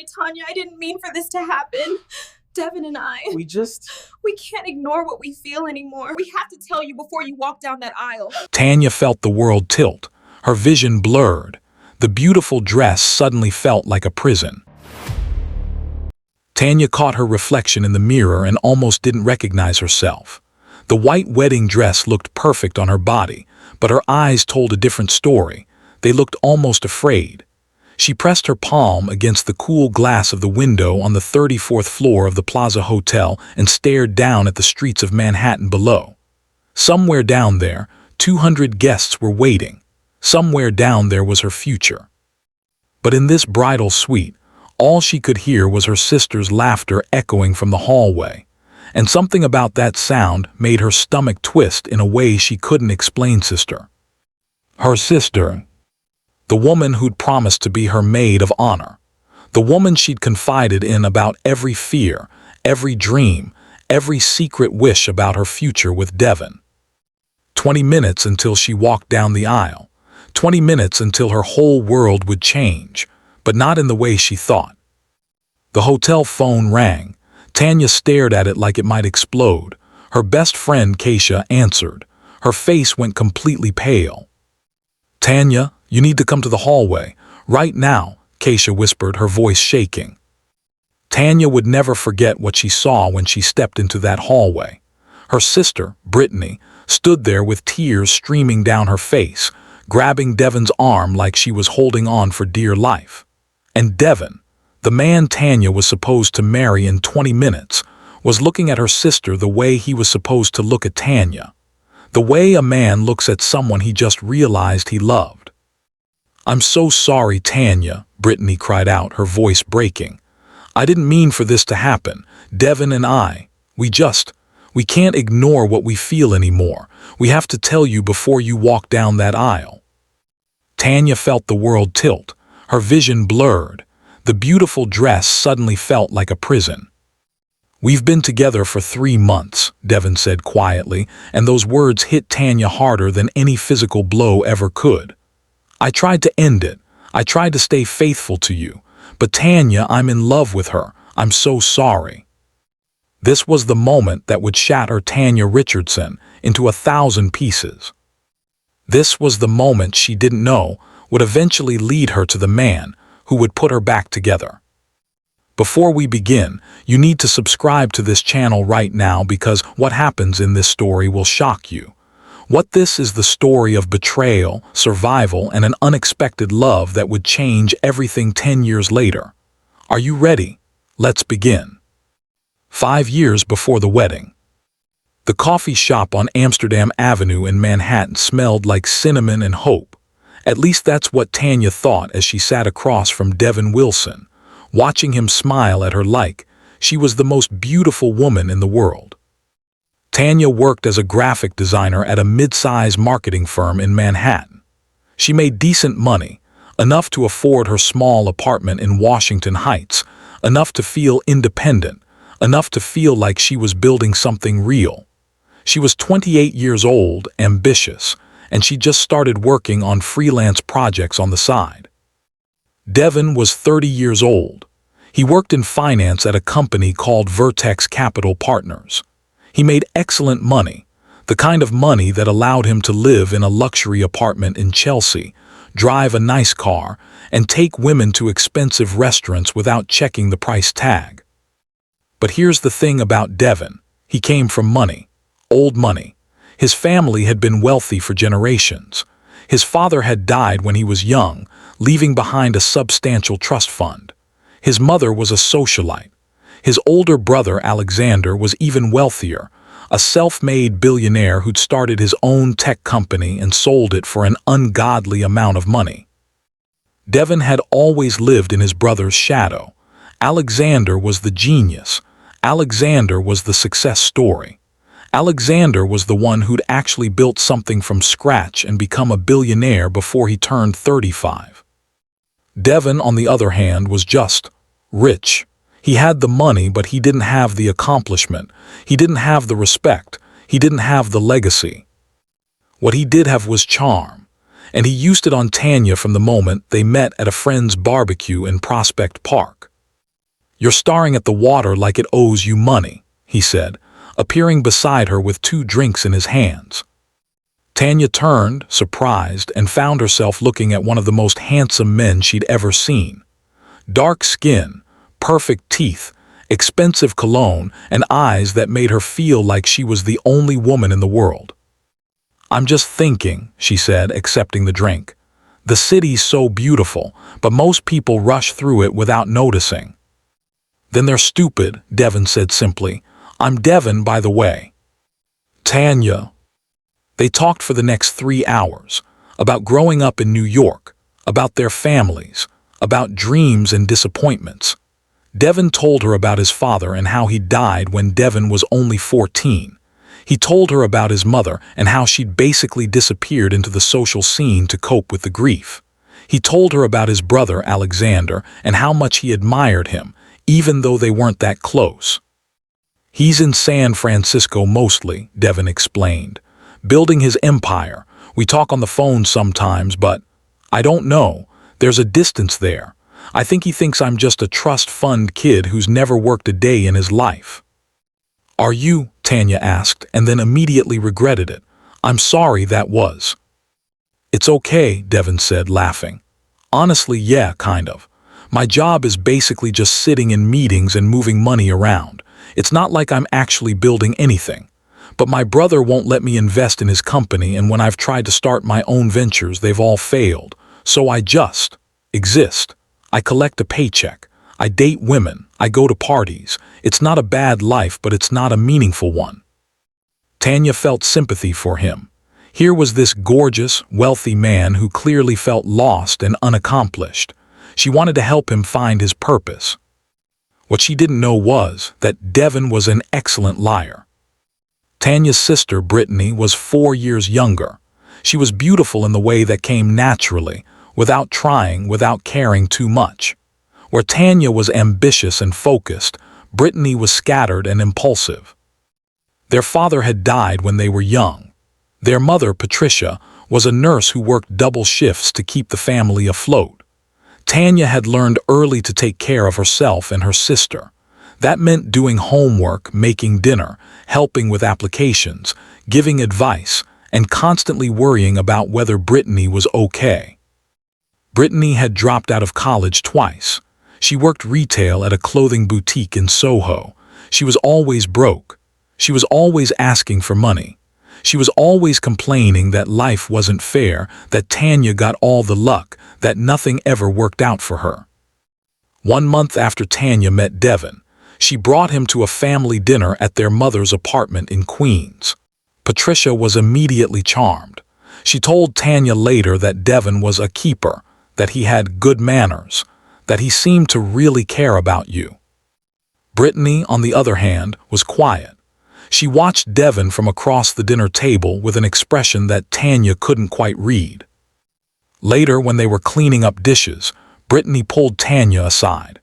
sorry, Tanya. I didn't mean for this to happen. Devin and I. We can't ignore what we feel anymore. We have to tell you before you walk down that aisle. Tanya felt the world tilt, her vision blurred. The beautiful dress suddenly felt like a prison. Tanya caught her reflection in the mirror and almost didn't recognize herself. The white wedding dress looked perfect on her body, but her eyes told a different story. They looked almost afraid. She pressed her palm against the cool glass of the window on the 34th floor of the Plaza Hotel and stared down at the streets of Manhattan below. Somewhere down there, 200 guests were waiting. Somewhere down there was her future. But in this bridal suite, all she could hear was her sister's laughter echoing from the hallway. And something about that sound made her stomach twist in a way she couldn't explain. Her sister. The woman who'd promised to be her maid of honor. The woman she'd confided in about every fear, every dream, every secret wish about her future with Devin. 20 minutes until she walked down the aisle. 20 minutes until her whole world would change, but not in the way she thought. The hotel phone rang. Tanya stared at it like it might explode. Her best friend, Keisha, answered. Her face went completely pale. "Tanya, you need to come to the hallway. Right now," Keisha whispered, her voice shaking. Tanya would never forget what she saw when she stepped into that hallway. Her sister, Brittany, stood there with tears streaming down her face, grabbing Devin's arm like she was holding on for dear life. And Devin, the man Tanya was supposed to marry in 20 minutes, was looking at her sister the way he was supposed to look at Tanya. The way a man looks at someone he just realized he loved. "I'm so sorry, Tanya," Brittany cried out, her voice breaking. "I didn't mean for this to happen. Devin and I, we can't ignore what we feel anymore. We have to tell you before you walk down that aisle." Tanya felt the world tilt, her vision blurred. The beautiful dress suddenly felt like a prison. "We've been together for 3 months, Devin said quietly, and those words hit Tanya harder than any physical blow ever could. "I tried to end it. I tried to stay faithful to you. But Tanya, I'm in love with her. I'm so sorry." This was the moment that would shatter Tanya Richardson into 1,000 pieces. This was the moment she didn't know would eventually lead her to the man who would put her back together. Before we begin, you need to subscribe to this channel right now because what happens in this story will shock you. What this is the story of betrayal, survival, and an unexpected love that would change everything 10 years later. Are you ready? Let's begin. 5 years before the wedding. The coffee shop on Amsterdam Avenue in Manhattan smelled like cinnamon and hope. At least that's what Tanya thought as she sat across from Devin Wilson, watching him smile at her like she was the most beautiful woman in the world. Tanya worked as a graphic designer at a mid-size marketing firm in Manhattan. She made decent money, enough to afford her small apartment in Washington Heights, enough to feel independent, enough to feel like she was building something real. She was 28 years old, ambitious, and she just started working on freelance projects on the side. Devin was 30 years old. He worked in finance at a company called Vertex Capital Partners. He made excellent money, the kind of money that allowed him to live in a luxury apartment in Chelsea, drive a nice car, and take women to expensive restaurants without checking the price tag. But here's the thing about Devin. He came from money, old money. His family had been wealthy for generations. His father had died when he was young, leaving behind a substantial trust fund. His mother was a socialite. His older brother, Alexander, was even wealthier, a self-made billionaire who'd started his own tech company and sold it for an ungodly amount of money. Devin had always lived in his brother's shadow. Alexander was the genius. Alexander was the success story. Alexander was the one who'd actually built something from scratch and become a billionaire before he turned 35. Devin, on the other hand, was just rich. He had the money, but he didn't have the accomplishment. He didn't have the respect. He didn't have the legacy. What he did have was charm, and he used it on Tanya from the moment they met at a friend's barbecue in Prospect Park. "You're staring at the water like it owes you money," he said, appearing beside her with 2 drinks in his hands. Tanya turned, surprised, and found herself looking at one of the most handsome men she'd ever seen. Dark skin, perfect teeth, expensive cologne, and eyes that made her feel like she was the only woman in the world. "I'm just thinking," she said, accepting the drink. "The city's so beautiful, but most people rush through it without noticing." "Then they're stupid," Devin said simply. "I'm Devin, by the way." "Tanya." They talked for the next 3 hours, about growing up in New York, about their families, about dreams and disappointments. Devin told her about his father and how he died when Devin was only 14. He told her about his mother and how she'd basically disappeared into the social scene to cope with the grief. He told her about his brother Alexander and how much he admired him, even though they weren't that close. "He's in San Francisco mostly," Devin explained, "building his empire. We talk on the phone sometimes, but I don't know. There's a distance there. I think he thinks I'm just a trust fund kid who's never worked a day in his life." "Are you?" Tanya asked, and then immediately regretted it. "I'm sorry that was." "It's okay," Devin said, laughing. "Honestly, yeah, kind of. My job is basically just sitting in meetings and moving money around. It's not like I'm actually building anything. But my brother won't let me invest in his company, and when I've tried to start my own ventures, they've all failed. So I just exist. I collect a paycheck. I date women. I go to parties. It's not a bad life, but it's not a meaningful one." Tanya felt sympathy for him. Here was this gorgeous, wealthy man who clearly felt lost and unaccomplished. She wanted to help him find his purpose. What she didn't know was that Devin was an excellent liar. Tanya's sister, Brittany, was 4 years younger. She was beautiful in the way that came naturally, without trying, without caring too much. Where Tanya was ambitious and focused, Brittany was scattered and impulsive. Their father had died when they were young. Their mother, Patricia, was a nurse who worked double shifts to keep the family afloat. Tanya had learned early to take care of herself and her sister. That meant doing homework, making dinner, helping with applications, giving advice, and constantly worrying about whether Brittany was okay. Brittany had dropped out of college twice. She worked retail at a clothing boutique in Soho. She was always broke. She was always asking for money. She was always complaining that life wasn't fair, that Tanya got all the luck, that nothing ever worked out for her. 1 month after Tanya met Devin, she brought him to a family dinner at their mother's apartment in Queens. Patricia was immediately charmed. She told Tanya later that Devin was a keeper, that he had good manners, that he seemed to really care about you. Brittany, on the other hand, was quiet. She watched Devin from across the dinner table with an expression that Tanya couldn't quite read. Later, when they were cleaning up dishes, Brittany pulled Tanya aside.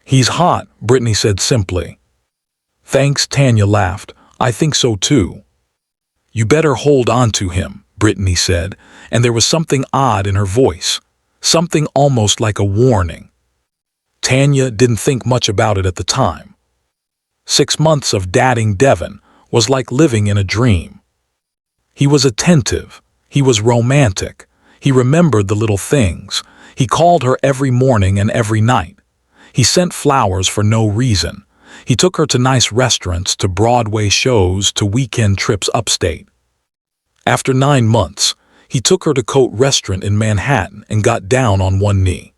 "He's hot," Brittany said simply. "Thanks," Tanya laughed. "I think so too." "You better hold on to him," Brittany said, and there was something odd in her voice, something almost like a warning. Tanya didn't think much about it at the time. 6 months of dating Devin was like living in a dream. He was attentive. He was romantic. He remembered the little things. He called her every morning and every night. He sent flowers for no reason. He took her to nice restaurants, to Broadway shows, to weekend trips upstate. After 9 months, he took her to Coat Restaurant in Manhattan and got down on one knee.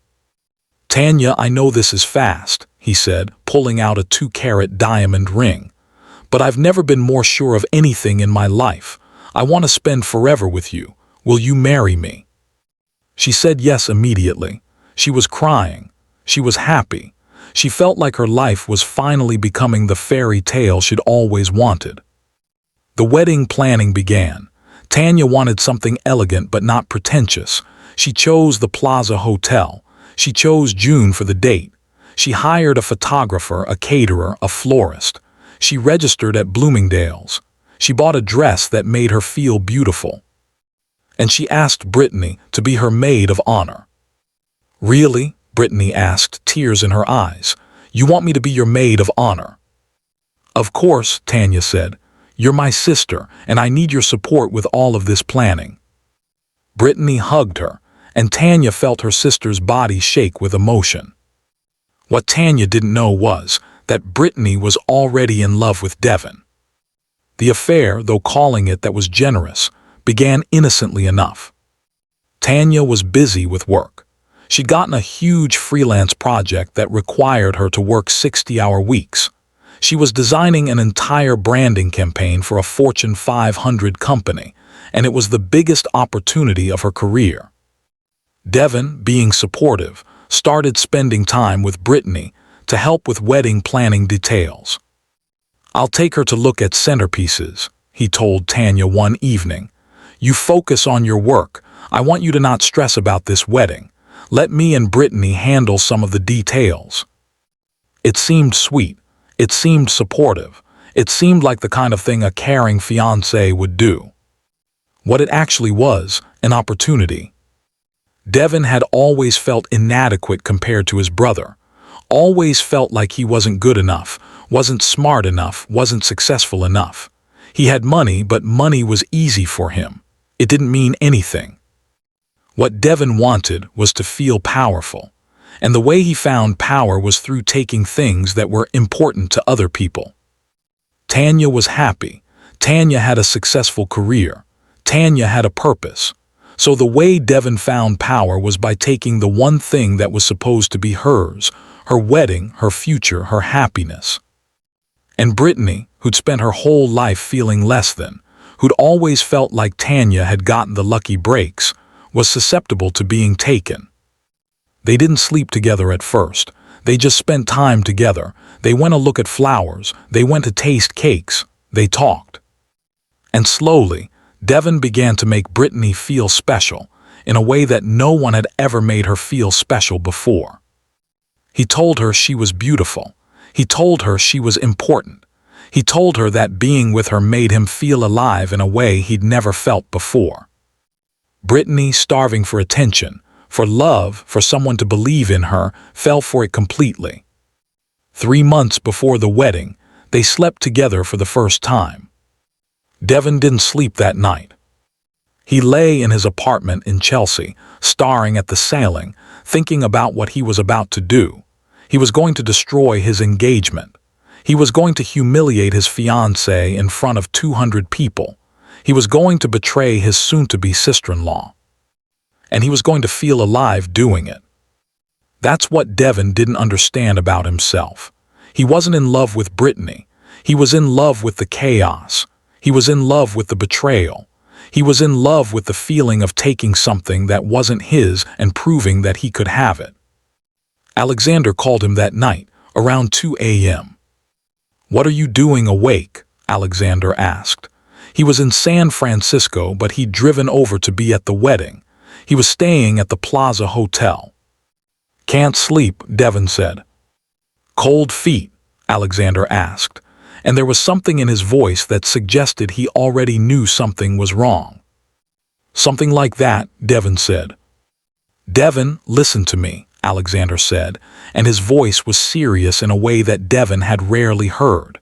"Tanya, I know this is fast," he said, pulling out a 2-carat diamond ring. "But I've never been more sure of anything in my life. I want to spend forever with you. Will you marry me?" She said yes immediately. She was crying. She was happy. She felt like her life was finally becoming the fairy tale she'd always wanted. The wedding planning began. Tanya wanted something elegant but not pretentious. She chose the Plaza Hotel. She chose June for the date. She hired a photographer, a caterer, a florist. She registered at Bloomingdale's. She bought a dress that made her feel beautiful. And she asked Brittany to be her maid of honor. "Really?" Brittany asked, tears in her eyes. You want me to be your maid of honor." "Of course," Tanya said. "You're my sister, and I need your support with all of this planning." Brittany hugged her, and Tanya felt her sister's body shake with emotion. What Tanya didn't know was that Brittany was already in love with Devin. The affair, though calling it that was generous, began innocently enough. Tanya was busy with work. She'd gotten a huge freelance project that required her to work 60-hour weeks. She was designing an entire branding campaign for a Fortune 500 company, and it was the biggest opportunity of her career. Devin, being supportive, started spending time with Brittany to help with wedding planning details. "I'll take her to look at centerpieces," he told Tanya one evening. "You focus on your work. I want you to not stress about this wedding. Let me and Brittany handle some of the details." It seemed sweet. It seemed supportive. It seemed like the kind of thing a caring fiancé would do. What it actually was, an opportunity. Devin had always felt inadequate compared to his brother. Always felt like he wasn't good enough, wasn't smart enough, wasn't successful enough. He had money, but money was easy for him. It didn't mean anything. What Devin wanted was to feel powerful, and the way he found power was through taking things that were important to other people. Tanya was happy. Tanya had a successful career. Tanya had a purpose. So the way Devin found power was by taking the one thing that was supposed to be hers, her wedding, her future, her happiness. And Brittany, who'd spent her whole life feeling less than, who'd always felt like Tanya had gotten the lucky breaks, was susceptible to being taken. They didn't sleep together at first. They just spent time together. They went to look at flowers. They went to taste cakes. They talked. And slowly, Devin began to make Brittany feel special in a way that no one had ever made her feel special before. He told her she was beautiful. He told her she was important. He told her that being with her made him feel alive in a way he'd never felt before. Brittany, starving for attention, for love, for someone to believe in her, fell for it completely. 3 months before the wedding, they slept together for the first time. Devin didn't sleep that night. He lay in his apartment in Chelsea, staring at the ceiling, thinking about what he was about to do. He was going to destroy his engagement. He was going to humiliate his fiancée in front of 200 people. He was going to betray his soon-to-be sister-in-law. And he was going to feel alive doing it. That's what Devin didn't understand about himself. He wasn't in love with Brittany. He was in love with the chaos. He was in love with the betrayal. He was in love with the feeling of taking something that wasn't his and proving that he could have it. Alexander called him that night, around 2 a.m. "What are you doing awake?" Alexander asked. He was in San Francisco, but he'd driven over to be at the wedding. He was staying at the Plaza Hotel. "Can't sleep," Devin said. "Cold feet?" Alexander asked, and there was something in his voice that suggested he already knew something was wrong. "Something like that," Devin said. "Devin, listen to me," Alexander said, and his voice was serious in a way that Devin had rarely heard.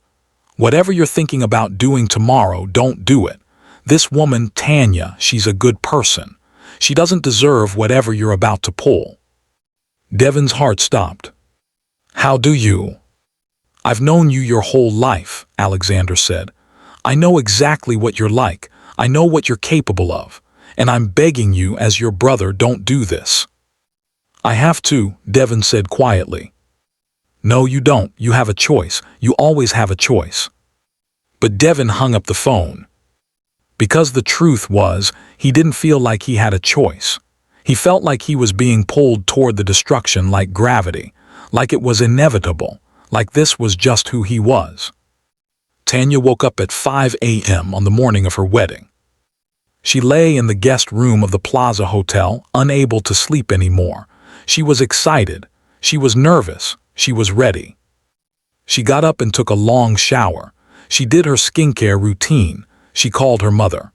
"Whatever you're thinking about doing tomorrow, don't do it. This woman, Tanya, she's a good person. She doesn't deserve whatever you're about to pull." Devin's heart stopped. "How do you?" "I've known you your whole life," Alexander said. "I know exactly what you're like. I know what you're capable of. And I'm begging you as your brother, don't do this." "I have to," Devin said quietly. "No, you don't. You have a choice. You always have a choice." But Devin hung up the phone. Because the truth was, he didn't feel like he had a choice. He felt like he was being pulled toward the destruction like gravity, like it was inevitable, like this was just who he was. Tanya woke up at 5 a.m. on the morning of her wedding. She lay in the guest room of the Plaza Hotel, unable to sleep anymore. She was excited. She was nervous. She was ready. She got up and took a long shower. She did her skincare routine. She called her mother.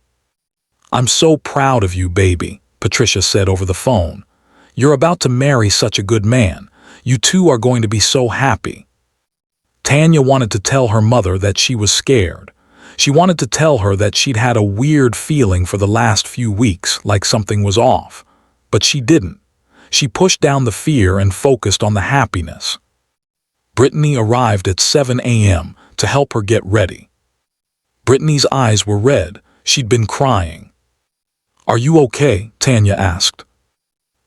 "I'm so proud of you, baby," Patricia said over the phone. "You're about to marry such a good man. You two are going to be so happy." Tanya wanted to tell her mother that she was scared. She wanted to tell her that she'd had a weird feeling for the last few weeks, like something was off. But she didn't. She pushed down the fear and focused on the happiness. Brittany arrived at 7 a.m. to help her get ready. Brittany's eyes were red. She'd been crying. "Are you okay?" Tanya asked.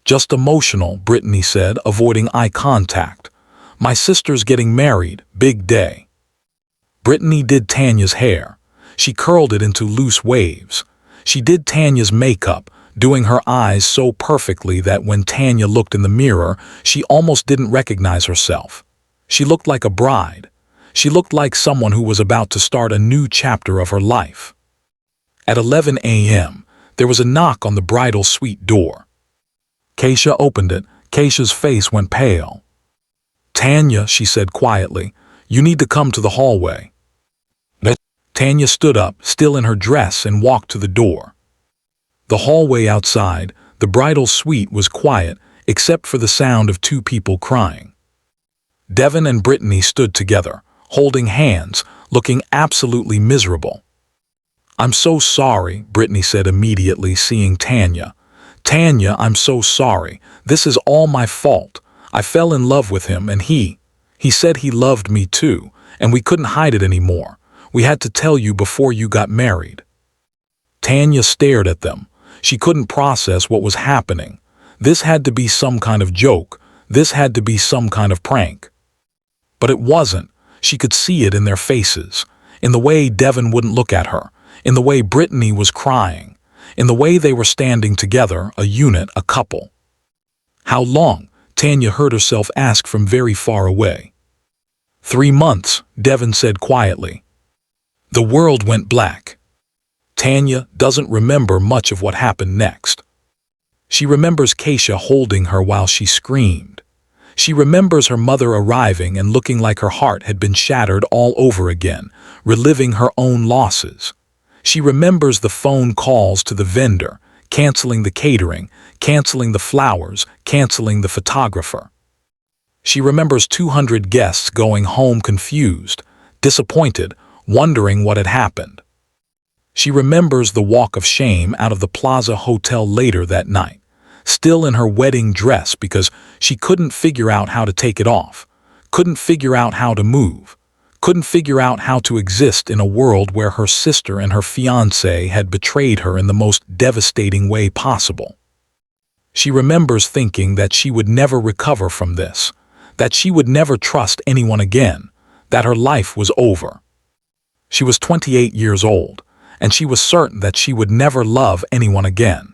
"Just emotional," Brittany said, avoiding eye contact. "My sister's getting married, big day." Brittany did Tanya's hair. She curled it into loose waves. She did Tanya's makeup, doing her eyes so perfectly that when Tanya looked in the mirror, she almost didn't recognize herself. She looked like a bride. She looked like someone who was about to start a new chapter of her life. At 11 a.m., there was a knock on the bridal suite door. Keisha opened it. Keisha's face went pale. "Tanya," she said quietly, "you need to come to the hallway." Tanya stood up, still in her dress, and walked to the door. The hallway outside, the bridal suite, was quiet, except for the sound of two people crying. Devin and Brittany stood together, holding hands, looking absolutely miserable. "I'm so sorry," Brittany said immediately, seeing Tanya. "Tanya, I'm so sorry. This is all my fault. I fell in love with him, and he said he loved me too, and we couldn't hide it anymore. We had to tell you before you got married." Tanya stared at them. She couldn't process what was happening. This had to be some kind of joke. This had to be some kind of prank. But it wasn't. She could see it in their faces, in the way Devin wouldn't look at her, in the way Brittany was crying, in the way they were standing together, a unit, a couple. "How long?" Tanya heard herself ask from very far away. 3 months, Devin said quietly. The world went black. Tanya doesn't remember much of what happened next. She remembers Keisha holding her while she screamed. She remembers her mother arriving and looking like her heart had been shattered all over again, reliving her own losses. She remembers the phone calls to the vendor, canceling the catering, canceling the flowers, canceling the photographer. She remembers 200 guests going home confused, disappointed, wondering what had happened. She remembers the walk of shame out of the Plaza Hotel later that night, still in her wedding dress because she couldn't figure out how to take it off, couldn't figure out how to move, couldn't figure out how to exist in a world where her sister and her fiancé had betrayed her in the most devastating way possible. She remembers thinking that she would never recover from this, that she would never trust anyone again, that her life was over. She was 28 years old, and she was certain that she would never love anyone again.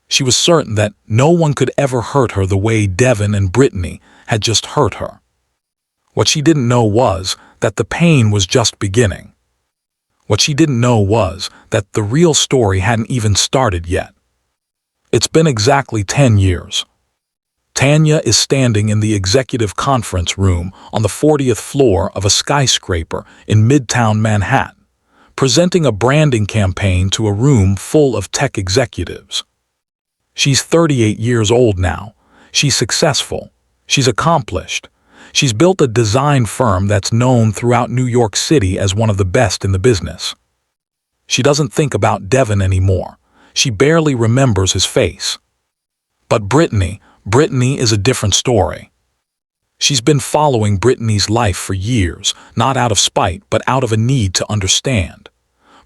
She was certain that no one could ever hurt her the way Devin and Brittany had just hurt her. What she didn't know was that the pain was just beginning. What she didn't know was that the real story hadn't even started yet. It's been exactly 10 years. Tanya is standing in the executive conference room on the 40th floor of a skyscraper in Midtown Manhattan, presenting a branding campaign to a room full of tech executives. She's 38 years old now. She's successful. She's accomplished. She's built a design firm that's known throughout New York City as one of the best in the business. She doesn't think about Devin anymore. She barely remembers his face. But Brittany is a different story. She's been following Brittany's life for years, not out of spite, but out of a need to understand.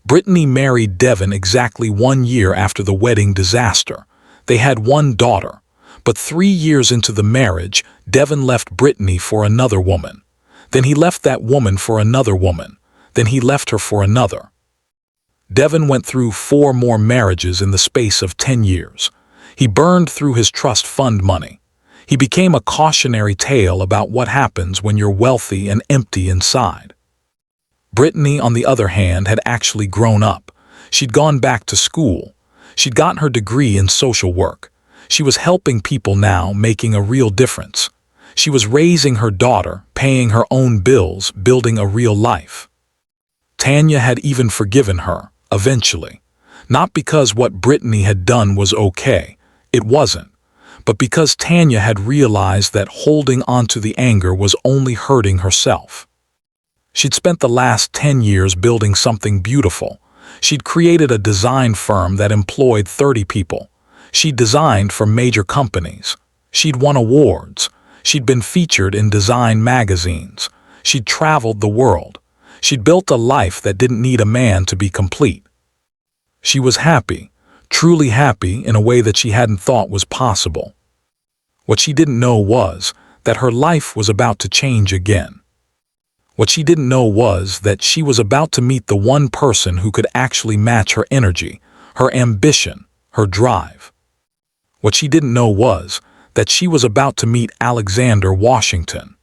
Brittany married Devin exactly 1 year after the wedding disaster. They had one daughter, but 3 years into the marriage, Devin left Brittany for another woman. Then he left that woman for another woman. Then he left her for another. Devin went through 4 more marriages in the space of 10 years. He burned through his trust fund money. He became a cautionary tale about what happens when you're wealthy and empty inside. Brittany, on the other hand, had actually grown up. She'd gone back to school. She'd gotten her degree in social work. She was helping people now, making a real difference. She was raising her daughter, paying her own bills, building a real life. Tanya had even forgiven her, eventually. Not because what Brittany had done was okay. It wasn't. but because Tanya had realized that holding onto the anger was only hurting herself. She'd spent the last 10 years building something beautiful. She'd created a design firm that employed 30 people. She'd designed for major companies. She'd won awards. She'd been featured in design magazines. She'd traveled the world. She'd built a life that didn't need a man to be complete. She was happy, truly happy in a way that she hadn't thought was possible. What she didn't know was that her life was about to change again. What she didn't know was that she was about to meet the one person who could actually match her energy, her ambition, her drive. What she didn't know was that she was about to meet Alexander Washington.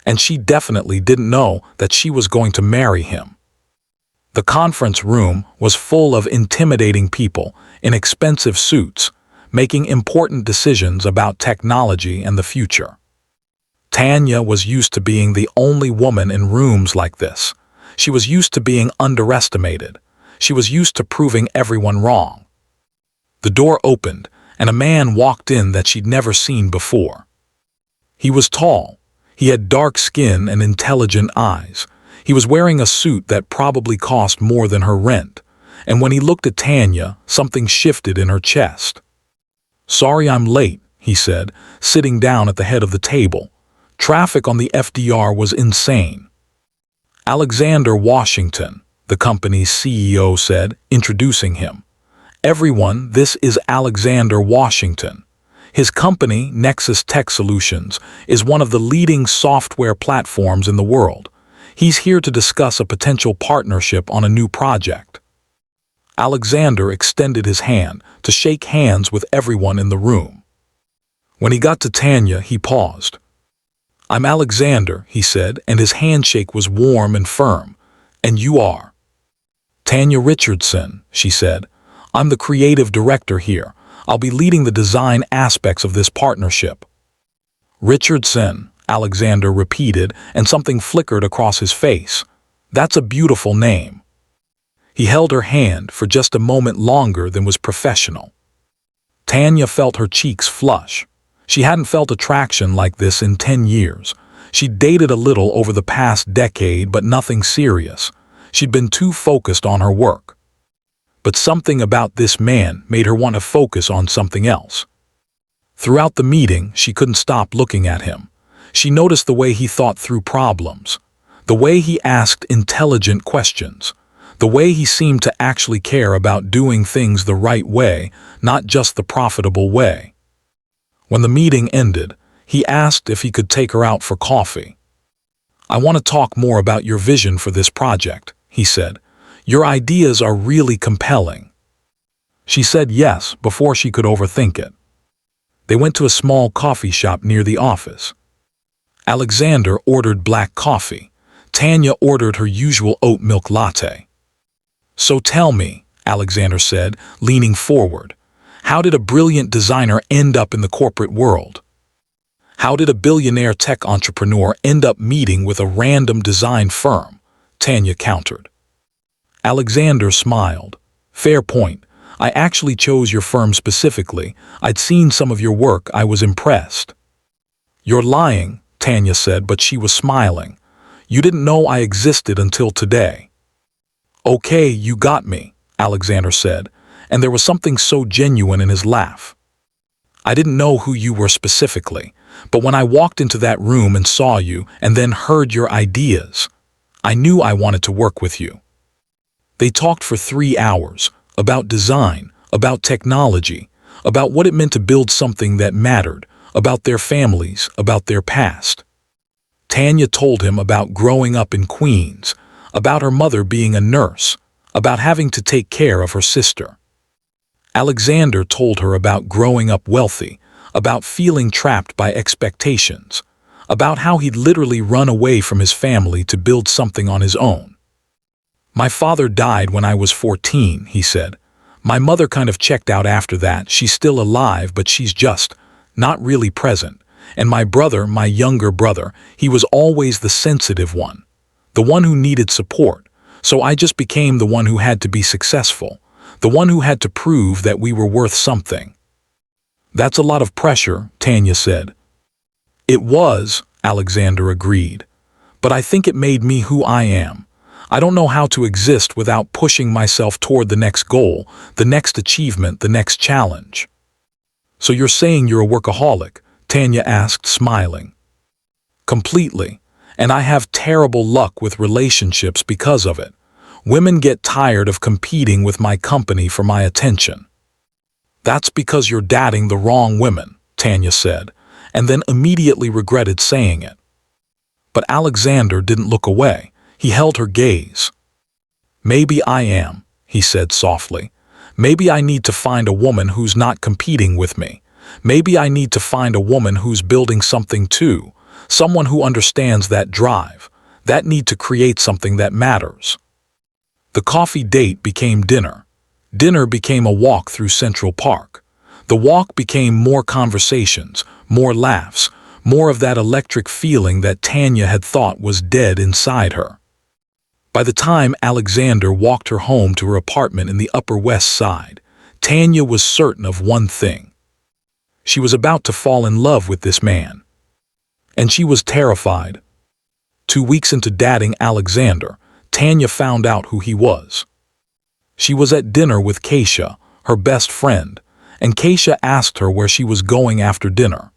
And she definitely didn't know that she was going to marry him. The conference room was full of intimidating people in expensive suits, making important decisions about technology and the future. Tanya was used to being the only woman in rooms like this. She was used to being underestimated. She was used to proving everyone wrong. The door opened, and a man walked in that she'd never seen before. He was tall. He had dark skin and intelligent eyes. He was wearing a suit that probably cost more than her rent, and when he looked at Tanya, something shifted in her chest. "Sorry I'm late," he said, sitting down at the head of the table. Traffic on the FDR was insane. "Alexander Washington," the company's CEO said, introducing him. "Everyone, this is Alexander Washington. His company, Nexus Tech Solutions, is one of the leading software platforms in the world. He's here to discuss a potential partnership on a new project." Alexander extended his hand to shake hands with everyone in the room. When he got to Tanya, he paused. "I'm Alexander," he said, and his handshake was warm and firm. "And you are?" "Tanya Richardson," she said. "I'm the creative director here. I'll be leading the design aspects of this partnership." "Richardson," Alexander repeated, and something flickered across his face. "That's a beautiful name." He held her hand for just a moment longer than was professional. Tanya felt her cheeks flush. She hadn't felt attraction like this in 10 years. She'd dated a little over the past decade, but nothing serious. She'd been too focused on her work. But something about this man made her want to focus on something else. Throughout the meeting, she couldn't stop looking at him. She noticed the way he thought through problems, the way he asked intelligent questions, the way he seemed to actually care about doing things the right way, not just the profitable way. When the meeting ended, he asked if he could take her out for coffee. "I want to talk more about your vision for this project," he said. "Your ideas are really compelling." She said yes before she could overthink it. They went to a small coffee shop near the office. Alexander ordered black coffee. Tanya ordered her usual oat milk latte. "So tell me," Alexander said, leaning forward, "how did a brilliant designer end up in the corporate world? How did a billionaire tech entrepreneur end up meeting with a random design firm?" Tanya countered. Alexander smiled. "Fair point. I actually chose your firm specifically. I'd seen some of your work. I was impressed." "You're lying," Tanya said, but she was smiling. "You didn't know I existed until today." "Okay, you got me," Alexander said, and there was something so genuine in his laugh. "I didn't know who you were specifically, but when I walked into that room and saw you and then heard your ideas, I knew I wanted to work with you." They talked for 3 hours, about design, about technology, about what it meant to build something that mattered, about their families, about their past. Tanya told him about growing up in Queens, about her mother being a nurse, about having to take care of her sister. Alexander told her about growing up wealthy, about feeling trapped by expectations, about how he'd literally run away from his family to build something on his own. "My father died when I was 14, he said. "My mother kind of checked out after that. She's still alive, but she's just not really present. And my brother, my younger brother, he was always the sensitive one, the one who needed support. So I just became the one who had to be successful, the one who had to prove that we were worth something." That's a lot of pressure, Tanya said. It was, Alexander agreed. But I think it made me who I am. I don't know how to exist without pushing myself toward the next goal, the next achievement, the next challenge. So you're saying you're a workaholic? Tanya asked, smiling. Completely. And I have terrible luck with relationships because of it. Women get tired of competing with my company for my attention. That's because you're dating the wrong women, Tanya said, and then immediately regretted saying it. But Alexander didn't look away. He held her gaze. Maybe I am, he said softly. Maybe I need to find a woman who's not competing with me. Maybe I need to find a woman who's building something too. Someone who understands that drive, that need to create something that matters. The coffee date became dinner. Dinner became a walk through Central Park. The walk became more conversations, more laughs, more of that electric feeling that Tanya had thought was dead inside her. By the time Alexander walked her home to her apartment in the Upper West Side, Tanya was certain of one thing. She was about to fall in love with this man. And she was terrified. 2 weeks into dating Alexander, Tanya found out who he was. She was at dinner with Keisha, her best friend, and Keisha asked her where she was going after dinner.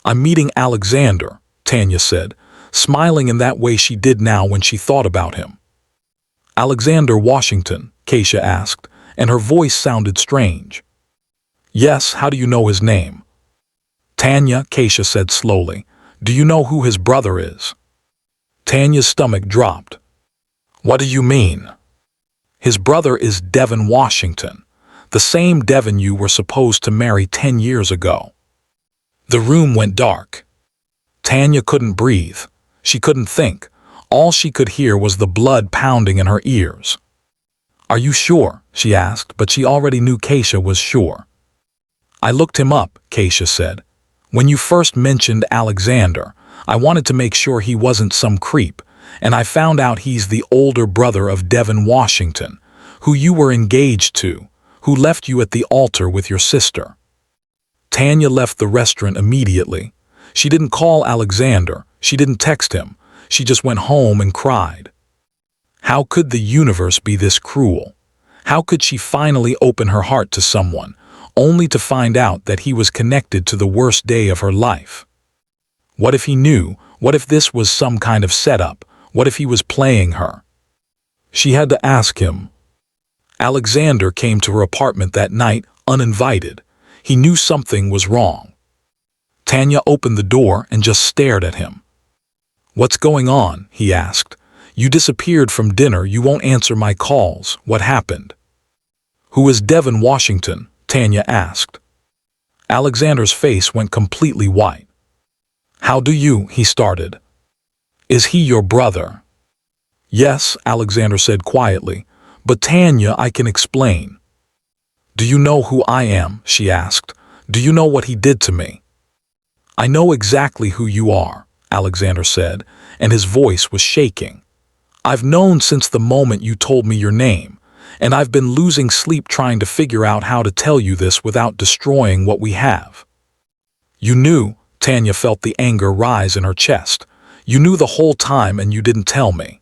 I'm meeting Alexander, Tanya said, smiling in that way she did now when she thought about him. Alexander Washington, Keisha asked, and her voice sounded strange. Yes, how do you know his name? Tanya, Keisha said slowly, do you know who his brother is? Tanya's stomach dropped. What do you mean? His brother is Devin Washington, the same Devin you were supposed to marry 10 years ago. The room went dark. Tanya couldn't breathe. She couldn't think. All she could hear was the blood pounding in her ears. Are you sure? She asked, but she already knew Keisha was sure. I looked him up, Keisha said. When you first mentioned Alexander, I wanted to make sure he wasn't some creep, and I found out he's the older brother of Devin Washington, who you were engaged to, who left you at the altar with your sister. Tanya left the restaurant immediately. She didn't call Alexander. She didn't text him. She just went home and cried. How could the universe be this cruel? How could she finally open her heart to someone, only to find out that he was connected to the worst day of her life? What if he knew? What if this was some kind of setup? What if he was playing her? She had to ask him. Alexander came to her apartment that night, uninvited. He knew something was wrong. Tanya opened the door and just stared at him. What's going on? He asked. You disappeared from dinner. You won't answer my calls. What happened? Who is Devin Washington? Tanya asked. Alexander's face went completely white. How do you? He started. Is he your brother? Yes, Alexander said quietly. But Tanya, I can explain. Do you know who I am? She asked. Do you know what he did to me? I know exactly who you are, Alexander said, and his voice was shaking. I've known since the moment you told me your name, and I've been losing sleep trying to figure out how to tell you this without destroying what we have. You knew, Tanya felt the anger rise in her chest. You knew the whole time and you didn't tell me.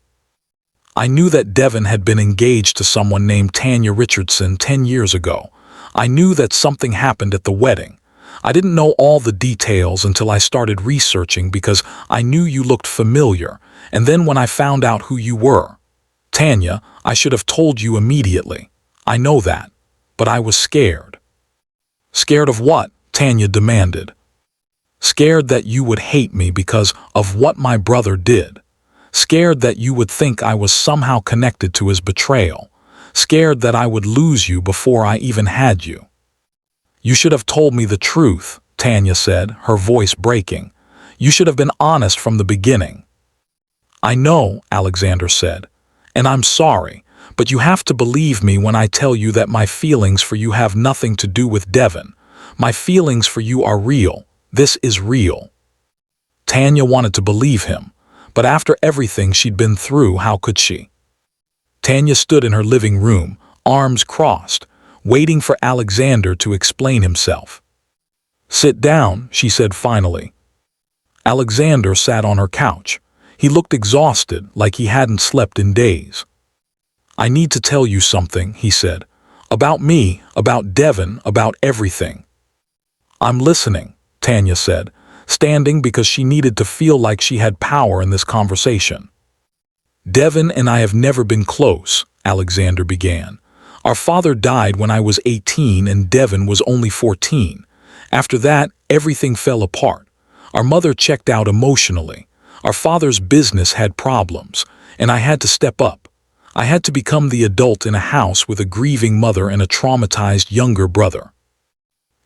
I knew that Devin had been engaged to someone named Tanya Richardson 10 years ago. I knew that something happened at the wedding. I didn't know all the details until I started researching because I knew you looked familiar, and then when I found out who you were, Tanya, I should have told you immediately. I know that, but I was scared. Scared of what? Tanya demanded. Scared that you would hate me because of what my brother did. Scared that you would think I was somehow connected to his betrayal. Scared that I would lose you before I even had you. You should have told me the truth, Tanya said, her voice breaking. You should have been honest from the beginning. I know, Alexander said, and I'm sorry, but you have to believe me when I tell you that my feelings for you have nothing to do with Devin. My feelings for you are real. This is real. Tanya wanted to believe him, but after everything she'd been through, how could she? Tanya stood in her living room, arms crossed, waiting for Alexander to explain himself. "Sit down," she said finally. Alexander sat on her couch. He looked exhausted, like he hadn't slept in days. "I need to tell you something," he said. "About me, about Devin, about everything." "I'm listening," Tanya said, standing because she needed to feel like she had power in this conversation. "Devin and I have never been close," Alexander began. "Our father died when I was 18 and Devin was only 14. After that, everything fell apart. Our mother checked out emotionally. Our father's business had problems, and I had to step up. I had to become the adult in a house with a grieving mother and a traumatized younger brother."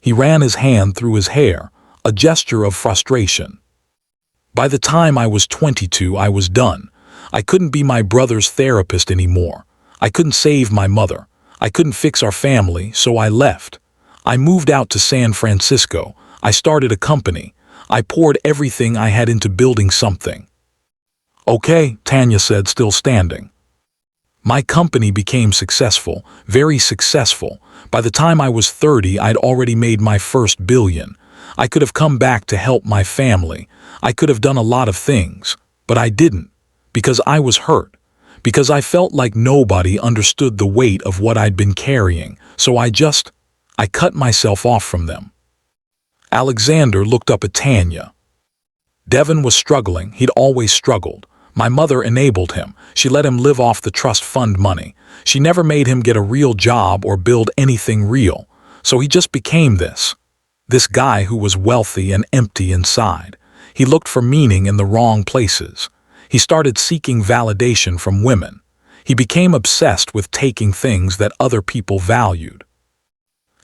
He ran his hand through his hair, a gesture of frustration. "By the time I was 22, I was done. I couldn't be my brother's therapist anymore. I couldn't save my mother. I couldn't fix our family, so I left. I moved out to San Francisco. I started a company. I poured everything I had into building something." "Okay," Tanya said, still standing. "My company became successful, very successful. By the time I was 30, I'd already made my first billion. I could have come back to help my family. I could have done a lot of things, but I didn't, because I was hurt, because I felt like nobody understood the weight of what I'd been carrying, so I cut myself off from them." Alexander looked up at Tanya. "Devin was struggling. He'd always struggled. My mother enabled him. She let him live off the trust fund money. She never made him get a real job or build anything real. So he just became this guy who was wealthy and empty inside. He looked for meaning in the wrong places. He started seeking validation from women. He became obsessed with taking things that other people valued."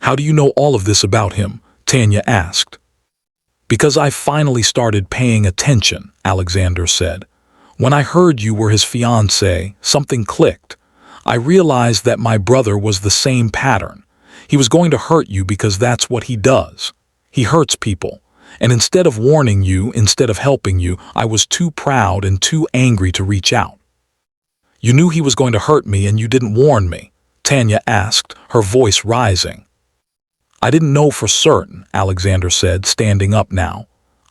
"How do you know all of this about him?" Tanya asked. "Because I finally started paying attention," Alexander said. "When I heard you were his fiancée, something clicked. I realized that my brother was the same pattern. He was going to hurt you because that's what he does. He hurts people. And instead of warning you, instead of helping you, I was too proud and too angry to reach out." "You knew he was going to hurt me and you didn't warn me?" Tanya asked, her voice rising. "I didn't know for certain," Alexander said, standing up now.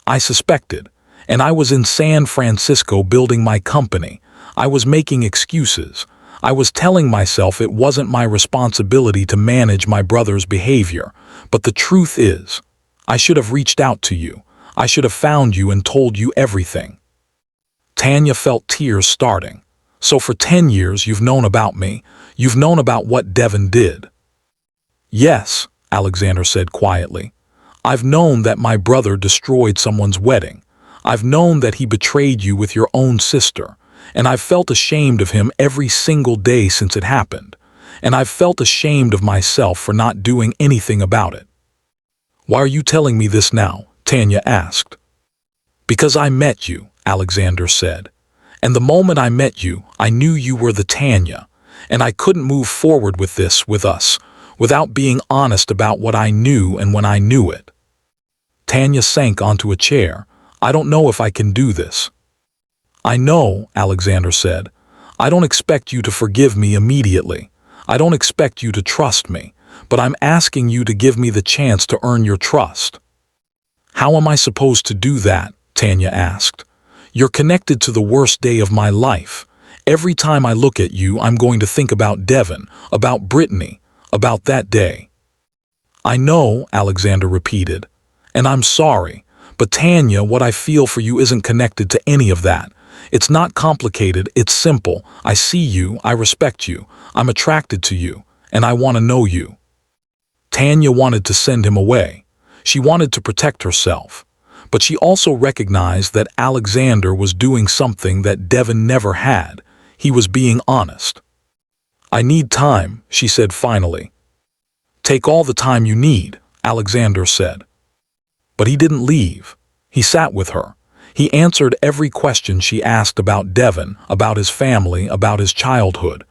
"I suspected. And I was in San Francisco building my company. I was making excuses. I was telling myself it wasn't my responsibility to manage my brother's behavior. But the truth is, I should have reached out to you. I should have found you and told you everything." Tanya felt tears starting. "So for 10 years you've known about me. You've known about what Devin did." "Yes," Alexander said quietly. "I've known that my brother destroyed someone's wedding. I've known that he betrayed you with your own sister. And I've felt ashamed of him every single day since it happened. And I've felt ashamed of myself for not doing anything about it." "Why are you telling me this now?" Tanya asked. "Because I met you," Alexander said. "And the moment I met you, I knew you were the Tanya. And I couldn't move forward with this, with us, without being honest about what I knew and when I knew it." Tanya sank onto a chair. "I don't know if I can do this." "I know," Alexander said. "I don't expect you to forgive me immediately. I don't expect you to trust me. But I'm asking you to give me the chance to earn your trust." "How am I supposed to do that?" Tanya asked. "You're connected to the worst day of my life. Every time I look at you, I'm going to think about Devin, about Brittany, about that day." "I know," Alexander repeated. "And I'm sorry. But Tanya, what I feel for you isn't connected to any of that. It's not complicated, it's simple. I see you, I respect you, I'm attracted to you, and I want to know you." Tanya wanted to send him away. She wanted to protect herself. But she also recognized that Alexander was doing something that Devin never had. He was being honest. "I need time," she said finally. "Take all the time you need," Alexander said. But he didn't leave. He sat with her. He answered every question she asked about Devin, about his family, about his childhood.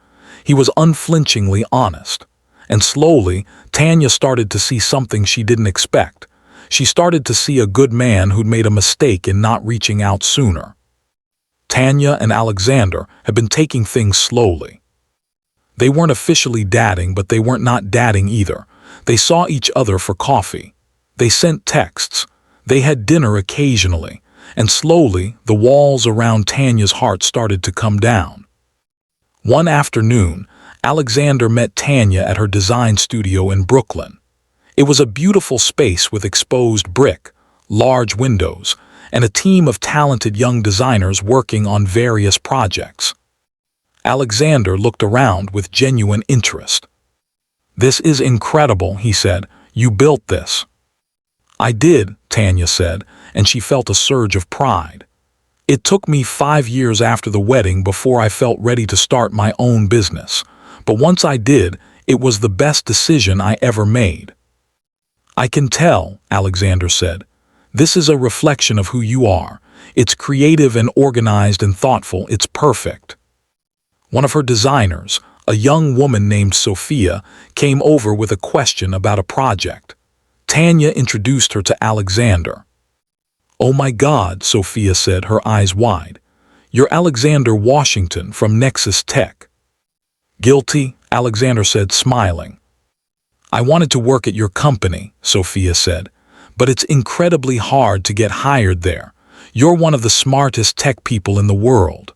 He was unflinchingly honest. And slowly, Tanya started to see something she didn't expect. She started to see a good man who'd made a mistake in not reaching out sooner. Tanya and Alexander had been taking things slowly. They weren't officially dating, but they weren't not dating either. They saw each other for coffee. They sent texts. They had dinner occasionally, and slowly the walls around Tanya's heart started to come down. One afternoon, Alexander met Tanya at her design studio in Brooklyn. It was a beautiful space with exposed brick, large windows, and a team of talented young designers working on various projects. Alexander looked around with genuine interest. "This is incredible," he said. "You built this." "I did," Tanya said, and she felt a surge of pride. "It took me 5 years after the wedding before I felt ready to start my own business. But once I did, it was the best decision I ever made." "I can tell," Alexander said. "This is a reflection of who you are. It's creative and organized and thoughtful. It's perfect." One of her designers, a young woman named Sophia, came over with a question about a project. Tanya introduced her to Alexander. "Oh my God," Sophia said, her eyes wide. "You're Alexander Washington from Nexus Tech." "Guilty," Alexander said, smiling. "I wanted to work at your company," Sophia said, "but it's incredibly hard to get hired there. You're one of the smartest tech people in the world."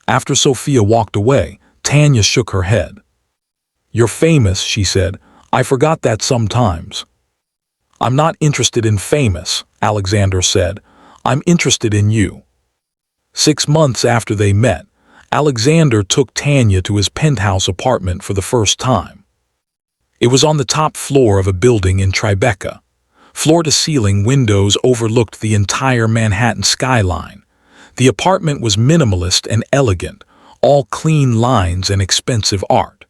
After Sophia walked away, Tanya shook her head. "You're famous," she said. "I forgot that sometimes." "I'm not interested in famous," Alexander said. "I'm interested in you." 6 months after they met, Alexander took Tanya to his penthouse apartment for the first time. It was on the top floor of a building in Tribeca. Floor-to-ceiling windows overlooked the entire Manhattan skyline. The apartment was minimalist and elegant, all clean lines and expensive art.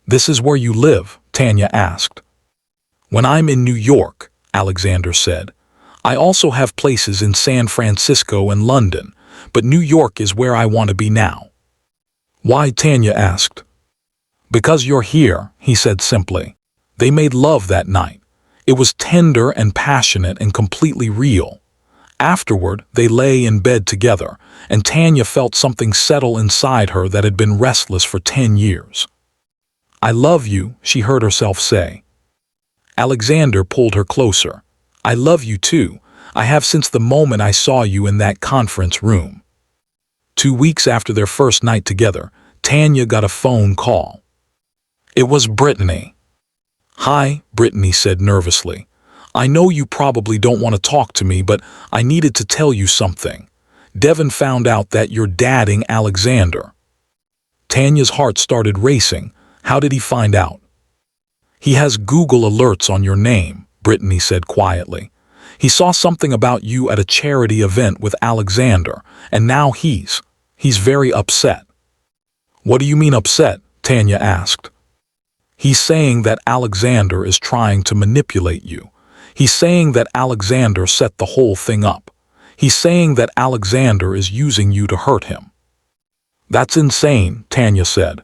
"This is where you live?" Tanya asked. "When I'm in New York," Alexander said. "I also have places in San Francisco and London, but New York is where I want to be now." "Why?" Tanya asked. "Because you're here," he said simply. They made love that night. It was tender and passionate and completely real. Afterward, they lay in bed together, and Tanya felt something settle inside her that had been restless for 10 years. "I love you," she heard herself say. Alexander pulled her closer. "I love you too. I have since the moment I saw you in that conference room." 2 weeks after their first night together, Tanya got a phone call. It was Brittany. "Hi," Brittany said nervously. "I know you probably don't want to talk to me, but I needed to tell you something. Devin found out that you're dating Alexander." Tanya's heart started racing. "How did he find out?" "He has Google alerts on your name," Brittany said quietly. "He saw something about you at a charity event with Alexander, and now he's very upset." "What do you mean upset?" Tanya asked. "He's saying that Alexander is trying to manipulate you. He's saying that Alexander set the whole thing up. He's saying that Alexander is using you to hurt him." "That's insane," Tanya said.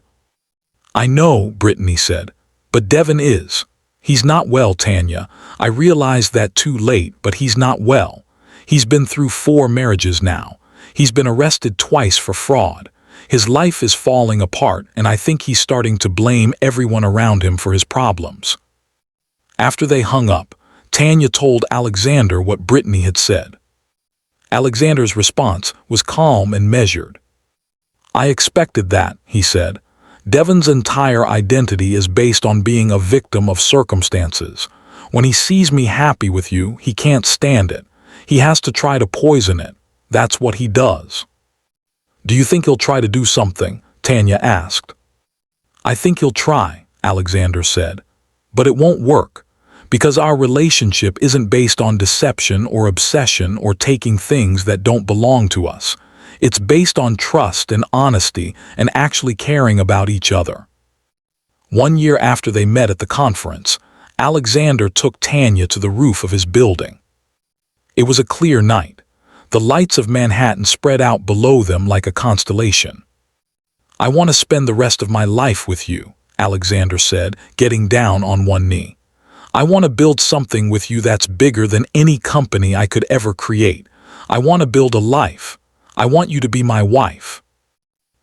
"I know," Brittany said, "but Devin is. He's not well, Tanya. I realized that too late, but he's not well. He's been through 4 marriages now. He's been arrested twice for fraud. His life is falling apart, and I think he's starting to blame everyone around him for his problems." After they hung up, Tanya told Alexander what Brittany had said. Alexander's response was calm and measured. "I expected that," he said. "Devin's entire identity is based on being a victim of circumstances. When he sees me happy with you, he can't stand it. He has to try to poison it. That's what he does." "Do you think he'll try to do something?" Tanya asked. "I think he'll try," Alexander said. "But it won't work, because our relationship isn't based on deception or obsession or taking things that don't belong to us. It's based on trust and honesty and actually caring about each other." 1 year after they met at the conference, Alexander took Tanya to the roof of his building. It was a clear night. The lights of Manhattan spread out below them like a constellation. "I want to spend the rest of my life with you," Alexander said, getting down on one knee. "I want to build something with you that's bigger than any company I could ever create. I want to build a life. I want you to be my wife."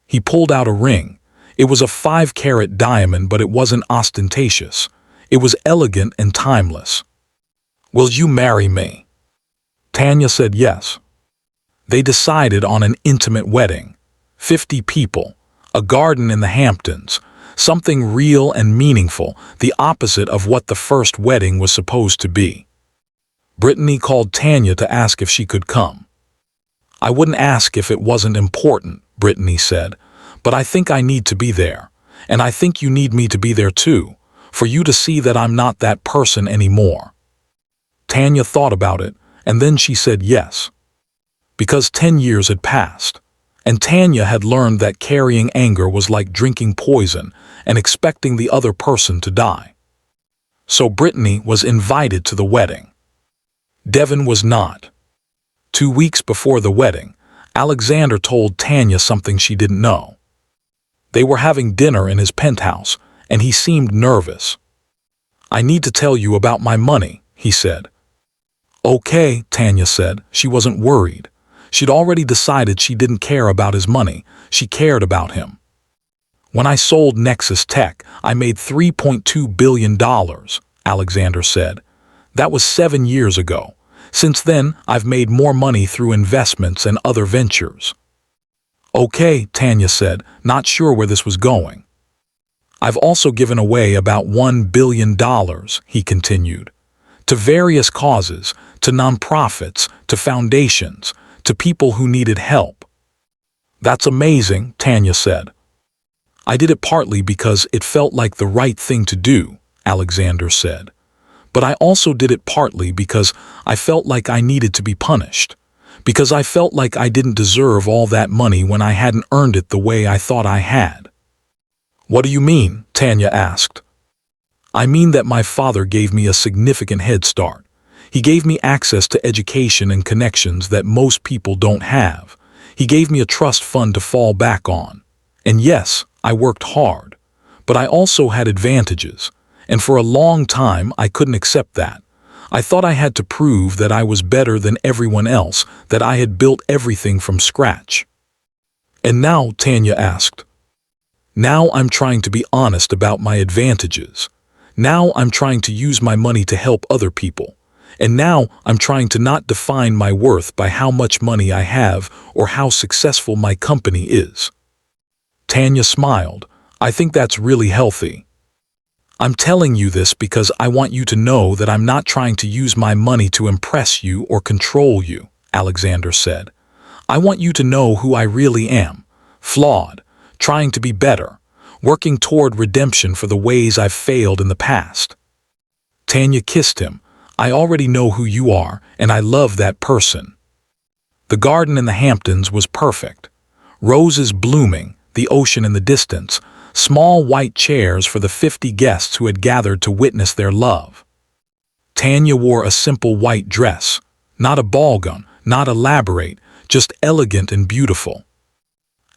He pulled out a ring. It was a 5-carat diamond, but it wasn't ostentatious. It was elegant and timeless. Will you marry me? Tanya said yes. They decided on an intimate wedding. 50 people, a garden in the Hamptons, something real and meaningful, the opposite of what the first wedding was supposed to be. Brittany called Tanya to ask if she could come. I wouldn't ask if it wasn't important, Brittany said, but I think I need to be there, and I think you need me to be there too, for you to see that I'm not that person anymore. Tanya thought about it, and then she said yes. Because 10 years had passed, and Tanya had learned that carrying anger was like drinking poison and expecting the other person to die. So Brittany was invited to the wedding. Devin was not. 2 weeks before the wedding, Alexander told Tanya something she didn't know. They were having dinner in his penthouse, and he seemed nervous. I need to tell you about my money, he said. Okay, Tanya said. She wasn't worried. She'd already decided she didn't care about his money. She cared about him. When I sold Nexus Tech, I made $3.2 billion, Alexander said. That was 7 years ago. Since then, I've made more money through investments and other ventures. Okay, Tanya said, not sure where this was going. I've also given away about $1 billion, he continued, to various causes, to nonprofits, to foundations, to people who needed help. That's amazing, Tanya said. I did it partly because it felt like the right thing to do, Alexander said. But I also did it partly because I felt like I needed to be punished, because I felt like I didn't deserve all that money when I hadn't earned it the way I thought I had. What do you mean? Tanya asked. I mean that my father gave me a significant head start. He gave me access to education and connections that most people don't have. He gave me a trust fund to fall back on. And yes, I worked hard, but I also had advantages. And for a long time, I couldn't accept that. I thought I had to prove that I was better than everyone else, that I had built everything from scratch. And now, Tanya asked. Now I'm trying to be honest about my advantages. Now I'm trying to use my money to help other people. And now I'm trying to not define my worth by how much money I have or how successful my company is. Tanya smiled. I think that's really healthy. I'm telling you this because I want you to know that I'm not trying to use my money to impress you or control you, Alexander said. I want you to know who I really am, flawed, trying to be better, working toward redemption for the ways I've failed in the past. Tanya kissed him. I already know who you are, and I love that person. The garden in the Hamptons was perfect. Roses blooming, the ocean in the distance, small white chairs for the 50 guests who had gathered to witness their love. Tanya wore a simple white dress, not a ball gown, not elaborate, just elegant and beautiful.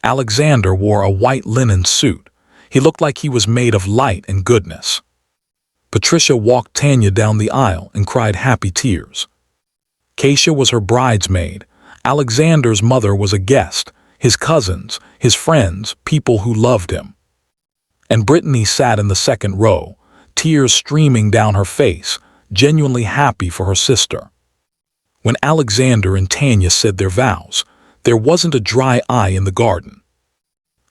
Alexander wore a white linen suit. He looked like he was made of light and goodness. Patricia walked Tanya down the aisle and cried happy tears. Keisha was her bridesmaid. Alexander's mother was a guest, his cousins, his friends, people who loved him. And Brittany sat in the second row, tears streaming down her face, genuinely happy for her sister. When Alexander and Tanya said their vows, there wasn't a dry eye in the garden.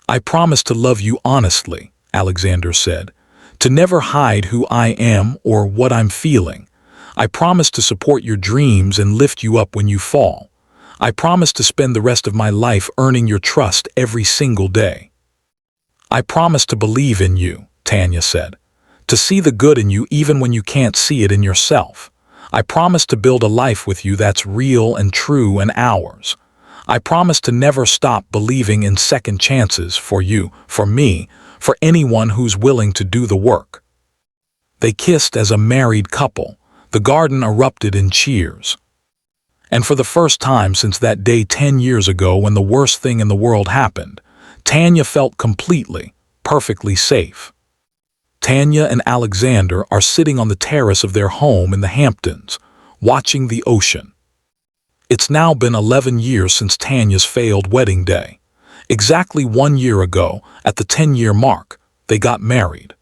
I promise to love you honestly, Alexander said, to never hide who I am or what I'm feeling. I promise to support your dreams and lift you up when you fall. I promise to spend the rest of my life earning your trust every single day. I promise to believe in you, Tanya said, to see the good in you even when you can't see it in yourself. I promise to build a life with you that's real and true and ours. I promise to never stop believing in second chances for you, for me, for anyone who's willing to do the work. They kissed as a married couple. The garden erupted in cheers. And for the first time since that day 10 years ago when the worst thing in the world happened, Tanya felt completely, perfectly safe. Tanya and Alexander are sitting on the terrace of their home in the Hamptons, watching the ocean. It's now been 11 years since Tanya's failed wedding day. Exactly 1 year ago, at the 10-year mark, they got married.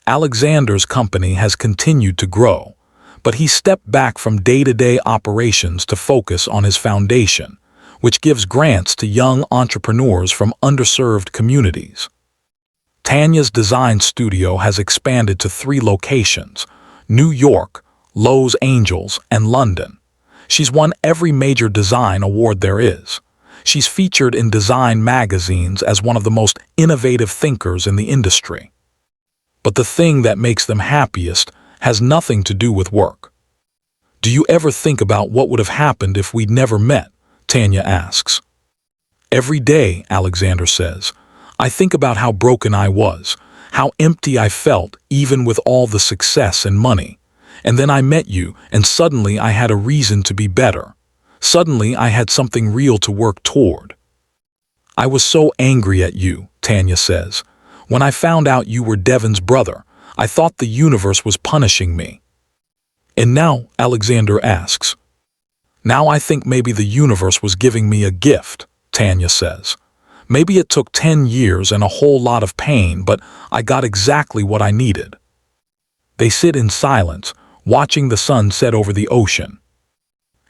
Alexander's company has continued to grow, but he stepped back from day-to-day operations to focus on his foundation, which gives grants to young entrepreneurs from underserved communities. Tanya's design studio has expanded to 3 locations: New York, Los Angeles, and London. She's won every major design award there is. She's featured in design magazines as one of the most innovative thinkers in the industry. But the thing that makes them happiest has nothing to do with work. "Do you ever think about what would have happened if we'd never met?" Tanya asks. "Every day," Alexander says. "I think about how broken I was, how empty I felt even with all the success and money. And then I met you, and suddenly I had a reason to be better. Suddenly I had something real to work toward." "I was so angry at you," Tanya says. "When I found out you were Devon's brother, I thought the universe was punishing me." "And now," Alexander asks. "Now I think maybe the universe was giving me a gift," Tanya says. "Maybe it took 10 years and a whole lot of pain, but I got exactly what I needed." They sit in silence, watching the sun set over the ocean.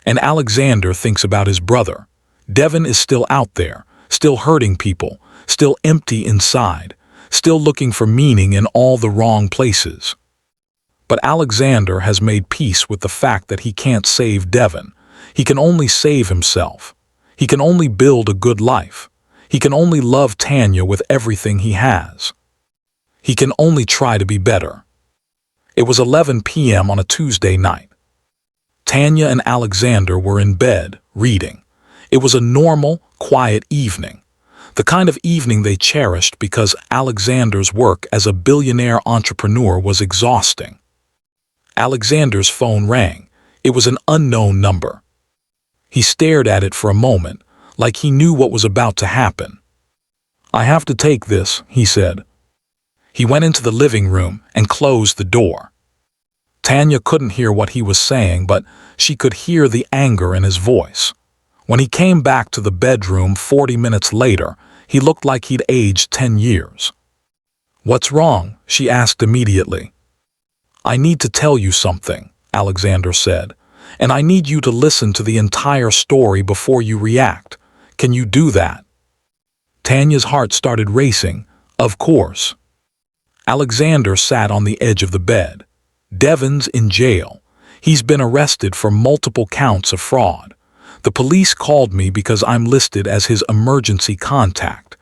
And Alexander thinks about his brother. Devon is still out there, still hurting people, still empty inside, still looking for meaning in all the wrong places. But Alexander has made peace with the fact that he can't save Devon. He can only save himself. He can only build a good life. He can only love Tanya with everything he has. He can only try to be better. It was 11 p.m. on a Tuesday night. Tanya and Alexander were in bed, reading. It was a normal, quiet evening. The kind of evening they cherished because Alexander's work as a billionaire entrepreneur was exhausting. Alexander's phone rang. It was an unknown number. He stared at it for a moment, like he knew what was about to happen. "I have to take this," he said. He went into the living room and closed the door. Tanya couldn't hear what he was saying, but she could hear the anger in his voice. When he came back to the bedroom 40 minutes later, he looked like he'd aged 10 years. "What's wrong?" she asked immediately. "I need to tell you something," Alexander said, "and I need you to listen to the entire story before you react. Can you do that?" Tanya's heart started racing. Of course. Alexander sat on the edge of the bed. "Devon's in jail. He's been arrested for multiple counts of fraud. The police called me because I'm listed as his emergency contact.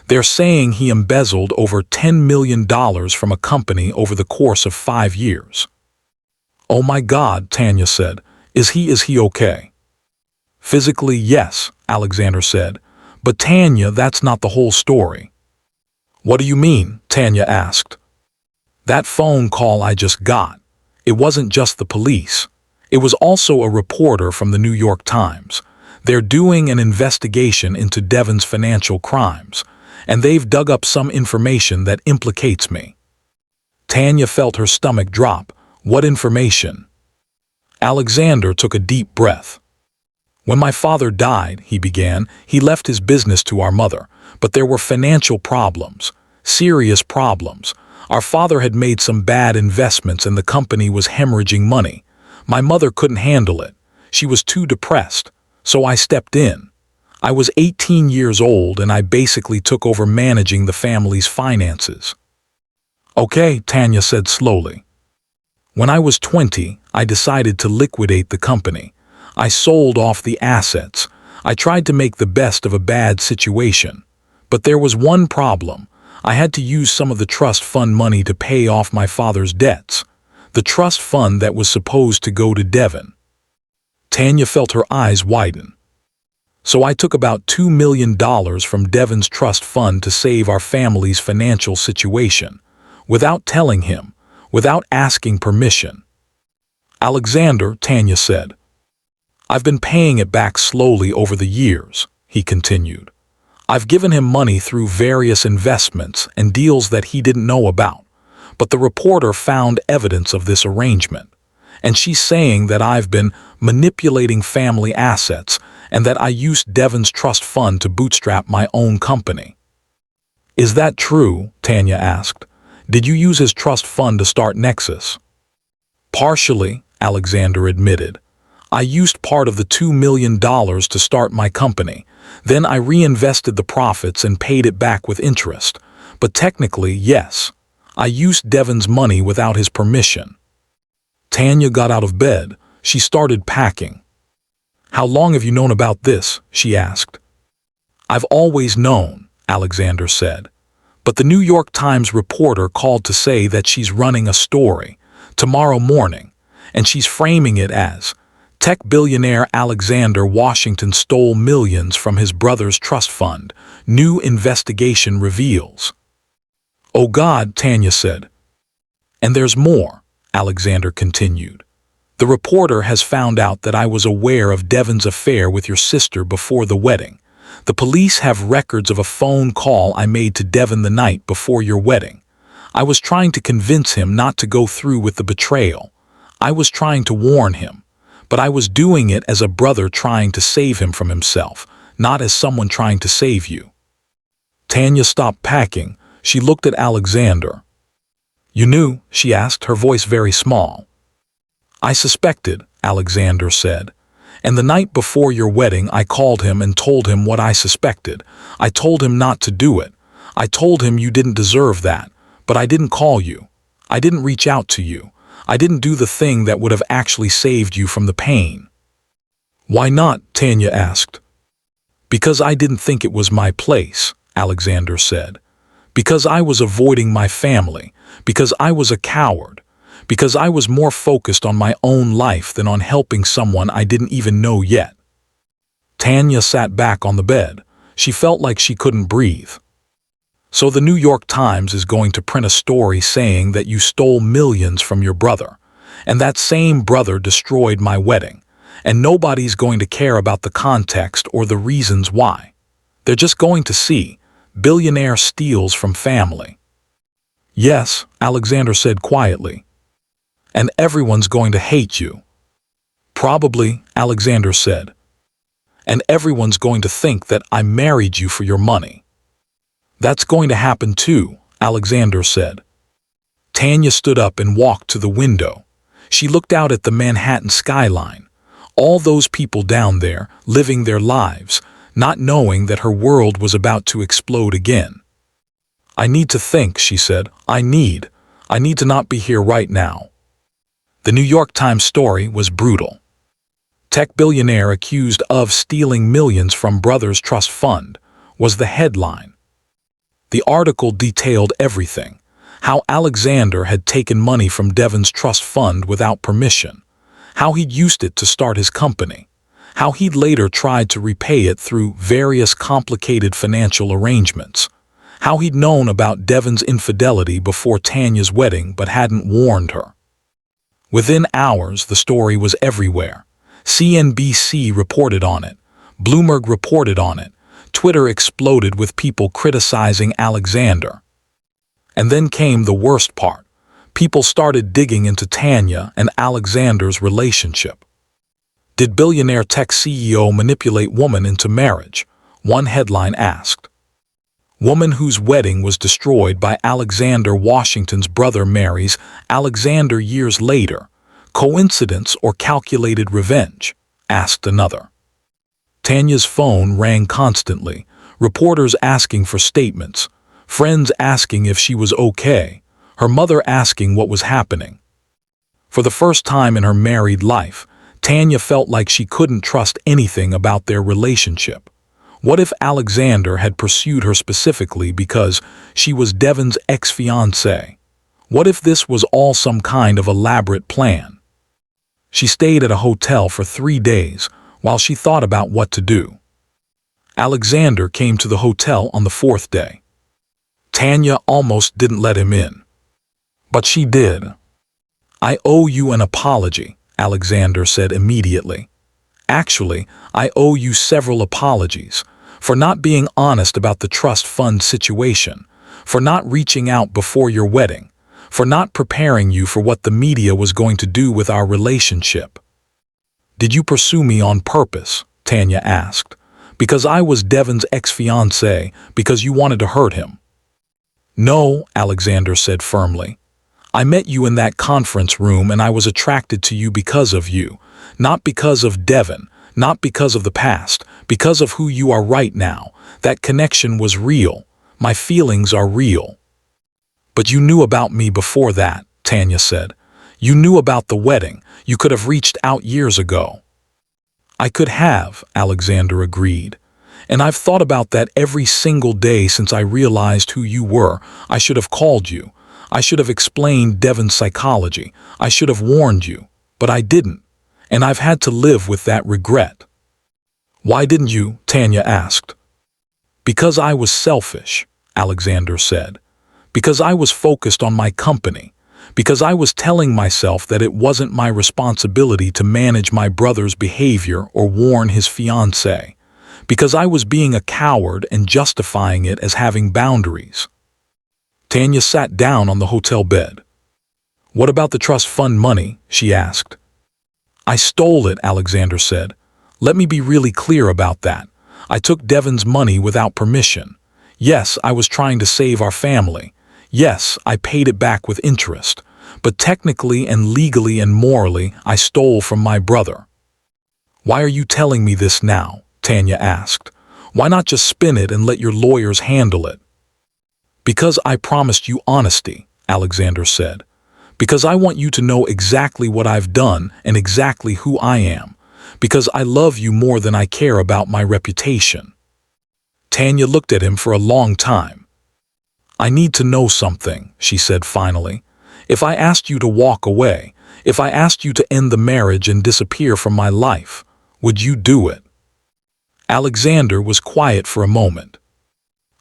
They're saying he embezzled over $10 million from a company over the course of 5 years. "Oh my God," Tanya said. Is he okay?" "Physically, yes," Alexander said. "But Tanya, that's not the whole story." "What do you mean?" Tanya asked. "That phone call I just got. It wasn't just the police. It was also a reporter from the New York Times. They're doing an investigation into Devon's financial crimes, and they've dug up some information that implicates me." Tanya felt her stomach drop. "What information?" Alexander took a deep breath. "When my father died," he began, "he left his business to our mother, but there were financial problems, serious problems. Our father had made some bad investments and the company was hemorrhaging money. My mother couldn't handle it. She was too depressed, so I stepped in. I was 18 years old and I basically took over managing the family's finances." "Okay," Tanya said slowly. "When I was 20, I decided to liquidate the company. I sold off the assets. I tried to make the best of a bad situation. But there was one problem. I had to use some of the trust fund money to pay off my father's debts. The trust fund that was supposed to go to Devon." Tanya felt her eyes widen. "So I took about $2 million from Devon's trust fund to save our family's financial situation, without telling him, without asking permission." "Alexander," Tanya said. "I've been paying it back slowly over the years," he continued. "I've given him money through various investments and deals that he didn't know about, but the reporter found evidence of this arrangement, and she's saying that I've been manipulating family assets and that I used Devon's trust fund to bootstrap my own company." "Is that true?" Tanya asked. "Did you use his trust fund to start Nexus?" "Partially," Alexander admitted. I used part of the $2 million to start my company. Then I reinvested the profits and paid it back with interest. But technically, yes, I used Devin's money without his permission. Tanya got out of bed. She started packing. How long have you known about this? She asked. I've always known, Alexander said. But the New York Times reporter called to say that she's running a story tomorrow morning, and she's framing it as tech billionaire Alexander Washington stole millions from his brother's trust fund. New investigation reveals. Oh God, Tanya said. And there's more, Alexander continued. The reporter has found out that I was aware of Devin's affair with your sister before the wedding. The police have records of a phone call I made to Devin the night before your wedding. I was trying to convince him not to go through with the betrayal. I was trying to warn him, but I was doing it as a brother trying to save him from himself, not as someone trying to save you. Tanya stopped packing. She looked at Alexander. You knew? She asked, her voice very small. I suspected, Alexander said. And the night before your wedding, I called him and told him what I suspected. I told him not to do it. I told him you didn't deserve that, but I didn't call you. I didn't reach out to you. I didn't do the thing that would have actually saved you from the pain. Why not? Tanya asked. Because I didn't think it was my place, Alexander said. Because I was avoiding my family. Because I was a coward. Because I was more focused on my own life than on helping someone I didn't even know yet. Tanya sat back on the bed. She felt like she couldn't breathe. So the New York Times is going to print a story saying that you stole millions from your brother, and that same brother destroyed my wedding, and nobody's going to care about the context or the reasons why. They're just going to see, billionaire steals from family. Yes, Alexander said quietly. And everyone's going to hate you. Probably, Alexander said. And everyone's going to think that I married you for your money. That's going to happen too, Alexander said. Tanya stood up and walked to the window. She looked out at the Manhattan skyline. All those people down there, living their lives, not knowing that her world was about to explode again. I need to think, she said. I need to not be here right now. The New York Times story was brutal. Tech billionaire accused of stealing millions from brother's trust fund was the headline. The article detailed everything, how Alexander had taken money from Devin's trust fund without permission, how he'd used it to start his company, how he'd later tried to repay it through various complicated financial arrangements, how he'd known about Devin's infidelity before Tanya's wedding but hadn't warned her. Within hours, the story was everywhere. CNBC reported on it. Bloomberg reported on it. Twitter exploded with people criticizing Alexander. And then came the worst part. People started digging into Tanya and Alexander's relationship. Did billionaire tech CEO manipulate woman into marriage? One headline asked. Woman whose wedding was destroyed by Alexander Washington's brother marries Alexander years later. Coincidence or calculated revenge? Asked another. Tanya's phone rang constantly, reporters asking for statements, friends asking if she was okay, her mother asking what was happening. For the first time in her married life, Tanya felt like she couldn't trust anything about their relationship. What if Alexander had pursued her specifically because she was Devin's ex-fiancée? What if this was all some kind of elaborate plan? She stayed at a hotel for 3 days while she thought about what to do. Alexander came to the hotel on the 4th day. Tanya almost didn't let him in. But she did. I owe you an apology, Alexander said immediately. Actually, I owe you several apologies. For not being honest about the trust fund situation, for not reaching out before your wedding, for not preparing you for what the media was going to do with our relationship. Did you pursue me on purpose? Tanya asked. Because I was Devin's ex-fiancée, because you wanted to hurt him. No, Alexander said firmly. I met you in that conference room and I was attracted to you because of you. Not because of Devin, not because of the past, because of who you are right now. That connection was real. My feelings are real. But you knew about me before that, Tanya said. You knew about the wedding. You could have reached out years ago. I could have, Alexander agreed. And I've thought about that every single day since I realized who you were. I should have called you. I should have explained Devin's psychology. I should have warned you. But I didn't. And I've had to live with that regret. Why didn't you? Tanya asked. Because I was selfish, Alexander said. Because I was focused on my company. Because I was telling myself that it wasn't my responsibility to manage my brother's behavior or warn his fiancée. Because I was being a coward and justifying it as having boundaries. Tanya sat down on the hotel bed. What about the trust fund money? She asked. I stole it, Alexander said. Let me be really clear about that. I took Devin's money without permission. Yes, I was trying to save our family. Yes, I paid it back with interest. But technically and legally and morally, I stole from my brother. Why are you telling me this now? Tanya asked. Why not just spin it and let your lawyers handle it? Because I promised you honesty, Alexander said. Because I want you to know exactly what I've done and exactly who I am. Because I love you more than I care about my reputation. Tanya looked at him for a long time. I need to know something, she said finally. If I asked you to walk away, if I asked you to end the marriage and disappear from my life, would you do it? Alexander was quiet for a moment.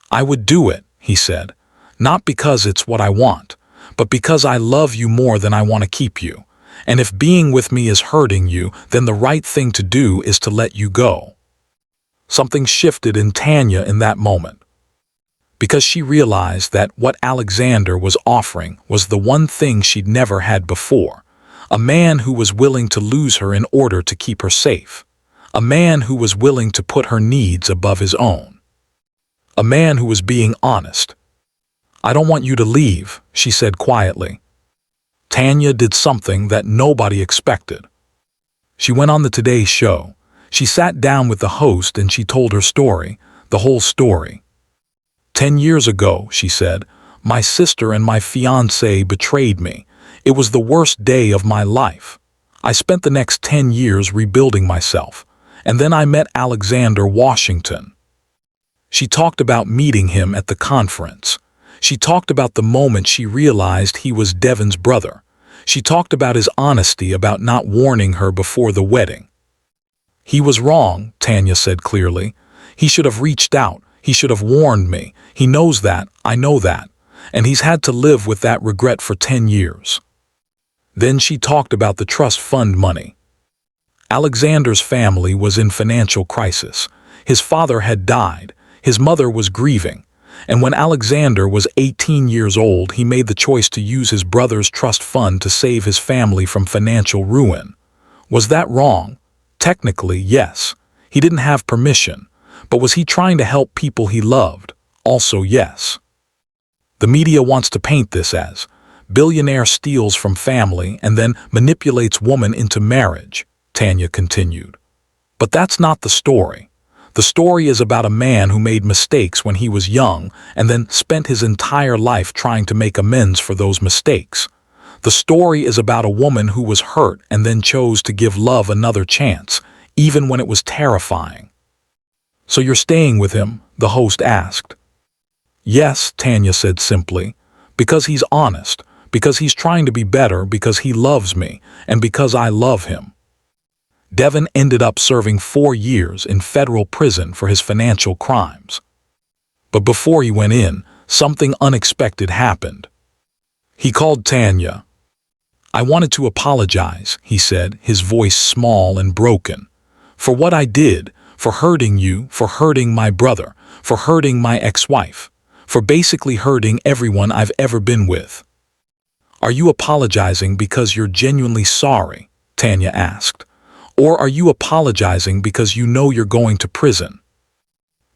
I would do it, he said. Not because it's what I want, but because I love you more than I want to keep you. And if being with me is hurting you, then the right thing to do is to let you go. Something shifted in Tanya in that moment. Because she realized that what Alexander was offering was the one thing she'd never had before. A man who was willing to lose her in order to keep her safe. A man who was willing to put her needs above his own. A man who was being honest. I don't want you to leave, she said quietly. Tanya did something that nobody expected. She went on the Today Show. She sat down with the host and she told her story, the whole story. 10 years ago, she said, my sister and my fiancé betrayed me. It was the worst day of my life. I spent the next 10 years rebuilding myself, and then I met Alexander Washington. She talked about meeting him at the conference. She talked about the moment she realized he was Devin's brother. She talked about his honesty about not warning her before the wedding. He was wrong, Tanya said clearly. He should have reached out. He should have warned me. He knows that, I know that, and he's had to live with that regret for 10 years. Then she talked about the trust fund money. Alexander's family was in financial crisis. His father had died. His mother was grieving. And when Alexander was 18 years old, he made the choice to use his brother's trust fund to save his family from financial ruin. Was that wrong? Technically, yes. He didn't have permission. But was he trying to help people he loved? Also, yes. The media wants to paint this as billionaire steals from family and then manipulates woman into marriage, Tanya continued. But that's not the story. The story is about a man who made mistakes when he was young and then spent his entire life trying to make amends for those mistakes. The story is about a woman who was hurt and then chose to give love another chance, even when it was terrifying. So you're staying with him? The host asked. Yes, Tanya said simply, because he's honest, because he's trying to be better, because he loves me, and because I love him. Devin ended up serving 4 years in federal prison for his financial crimes. But before he went in, something unexpected happened. He called Tanya. I wanted to apologize, he said, his voice small and broken, for what I did, for hurting you, for hurting my brother, for hurting my ex-wife, for basically hurting everyone I've ever been with. Are you apologizing because you're genuinely sorry? Tanya asked. Or are you apologizing because you know you're going to prison?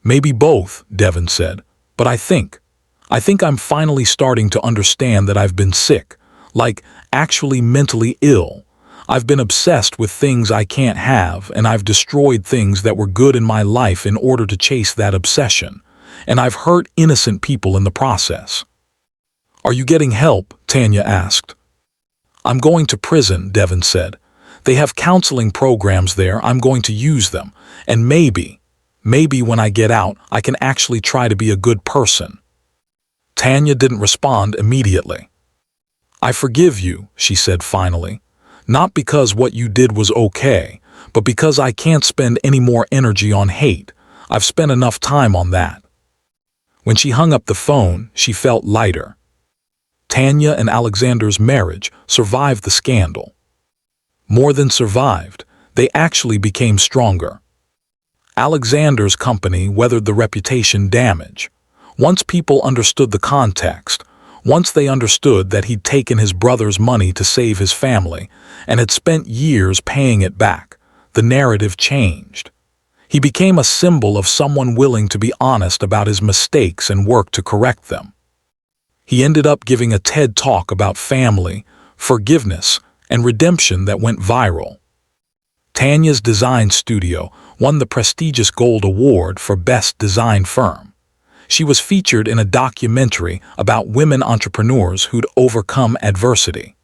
Maybe both, Devin said, but I think I'm finally starting to understand that I've been sick, Like, actually mentally ill. I've been obsessed with things I can't have, and I've destroyed things that were good in my life in order to chase that obsession. And I've hurt innocent people in the process. Are you getting help? Tanya asked. I'm going to prison, Devin said. They have counseling programs there. I'm going to use them. And maybe when I get out, I can actually try to be a good person. Tanya didn't respond immediately. I forgive you, she said finally. Not because what you did was okay, but because I can't spend any more energy on hate. I've spent enough time on that. When she hung up the phone, she felt lighter. Tanya and Alexander's marriage survived the scandal. More than survived, they actually became stronger. Alexander's company weathered the reputation damage. Once people understood the context, once they understood that he'd taken his brother's money to save his family and had spent years paying it back, the narrative changed. He became a symbol of someone willing to be honest about his mistakes and work to correct them. He ended up giving a TED Talk about family, forgiveness, and redemption that went viral. Tanya's design studio won the prestigious Gold Award for Best Design Firm. She was featured in a documentary about women entrepreneurs who'd overcome adversity.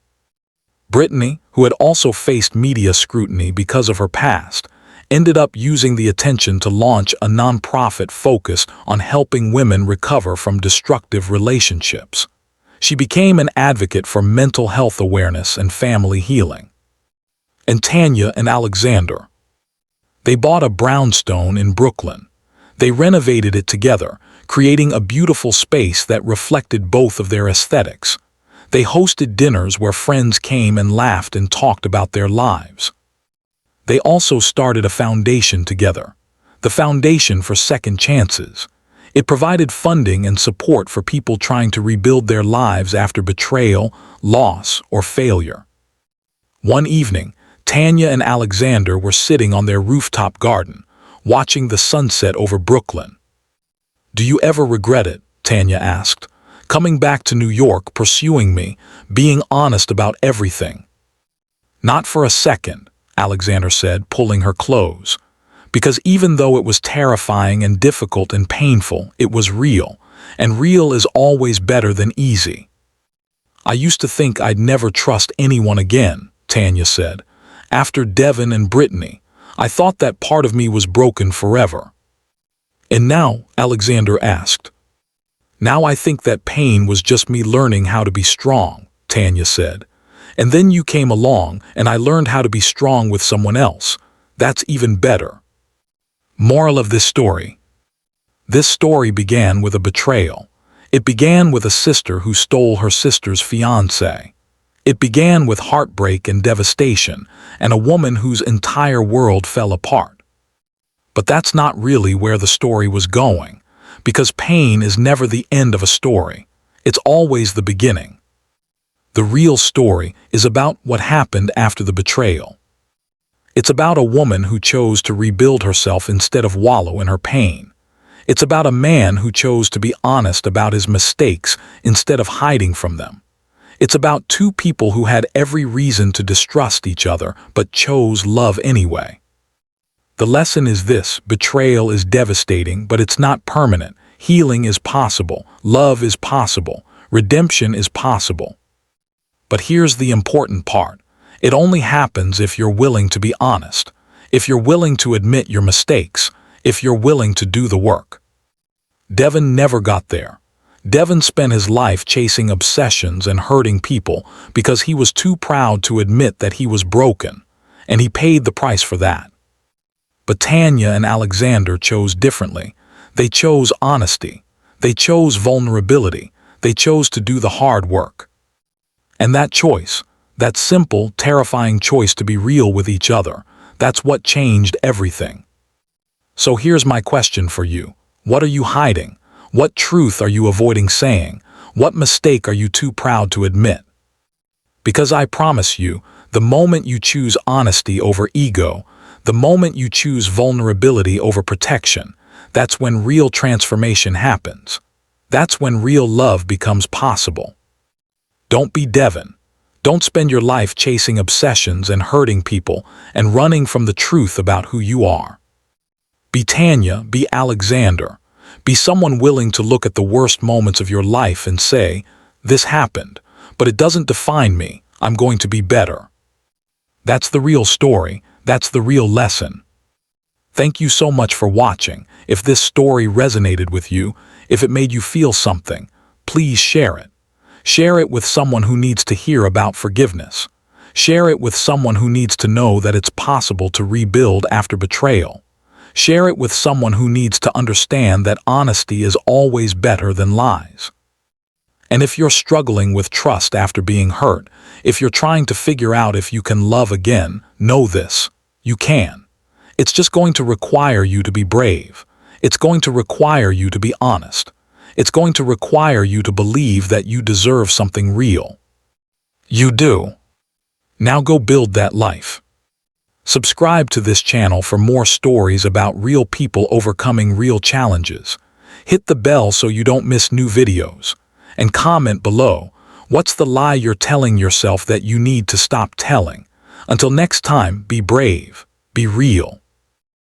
Brittany, who had also faced media scrutiny because of her past, ended up using the attention to launch a nonprofit focused on helping women recover from destructive relationships. She became an advocate for mental health awareness and family healing. And Tanya and Alexander. They bought a brownstone in Brooklyn. They renovated it together, creating a beautiful space that reflected both of their aesthetics. They hosted dinners where friends came and laughed and talked about their lives. They also started a foundation together, the Foundation for Second Chances. It provided funding and support for people trying to rebuild their lives after betrayal, loss, or failure. One evening, Tanya and Alexander were sitting on their rooftop garden, watching the sunset over Brooklyn. Do you ever regret it? Tanya asked. Coming back to New York, pursuing me, being honest about everything. Not for a second, Alexander said, pulling her close. Because even though it was terrifying and difficult and painful, it was real, and real is always better than easy. I used to think I'd never trust anyone again, Tanya said. After Devin and Brittany, I thought that part of me was broken forever. And now, Alexander asked. Now I think that pain was just me learning how to be strong, Tanya said. And then you came along and I learned how to be strong with someone else. That's even better. Moral of this story. This story began with a betrayal. It began with a sister who stole her sister's fiancé. It began with heartbreak and devastation, and a woman whose entire world fell apart. But that's not really where the story was going, because pain is never the end of a story. It's always the beginning. The real story is about what happened after the betrayal. It's about a woman who chose to rebuild herself instead of wallow in her pain. It's about a man who chose to be honest about his mistakes instead of hiding from them. It's about two people who had every reason to distrust each other but chose love anyway. The lesson is this: betrayal is devastating, but it's not permanent. Healing is possible. Love is possible. Redemption is possible. But here's the important part. It only happens if you're willing to be honest, if you're willing to admit your mistakes, if you're willing to do the work. Devin never got there. Devin spent his life chasing obsessions and hurting people because he was too proud to admit that he was broken, and he paid the price for that. But Tanya and Alexander chose differently. They chose honesty. They chose vulnerability. They chose to do the hard work. And that choice, that simple, terrifying choice to be real with each other, that's what changed everything. So here's my question for you. What are you hiding? What truth are you avoiding saying? What mistake are you too proud to admit? Because I promise you, the moment you choose honesty over ego, the moment you choose vulnerability over protection, that's when real transformation happens. That's when real love becomes possible. Don't be Devin. Don't spend your life chasing obsessions and hurting people and running from the truth about who you are. Be Tanya, be Alexander. Be someone willing to look at the worst moments of your life and say, "This happened, but it doesn't define me. I'm going to be better." That's the real story. That's the real lesson. Thank you so much for watching. If this story resonated with you, if it made you feel something, please share it. Share it with someone who needs to hear about forgiveness. Share it with someone who needs to know that it's possible to rebuild after betrayal. Share it with someone who needs to understand that honesty is always better than lies. And if you're struggling with trust after being hurt, if you're trying to figure out if you can love again, know this: you can. It's just going to require you to be brave. It's going to require you to be honest. It's going to require you to believe that you deserve something real. You do. Now go build that life. Subscribe to this channel for more stories about real people overcoming real challenges. Hit the bell so you don't miss new videos. And comment below, what's the lie you're telling yourself that you need to stop telling? Until next time, be brave, be real,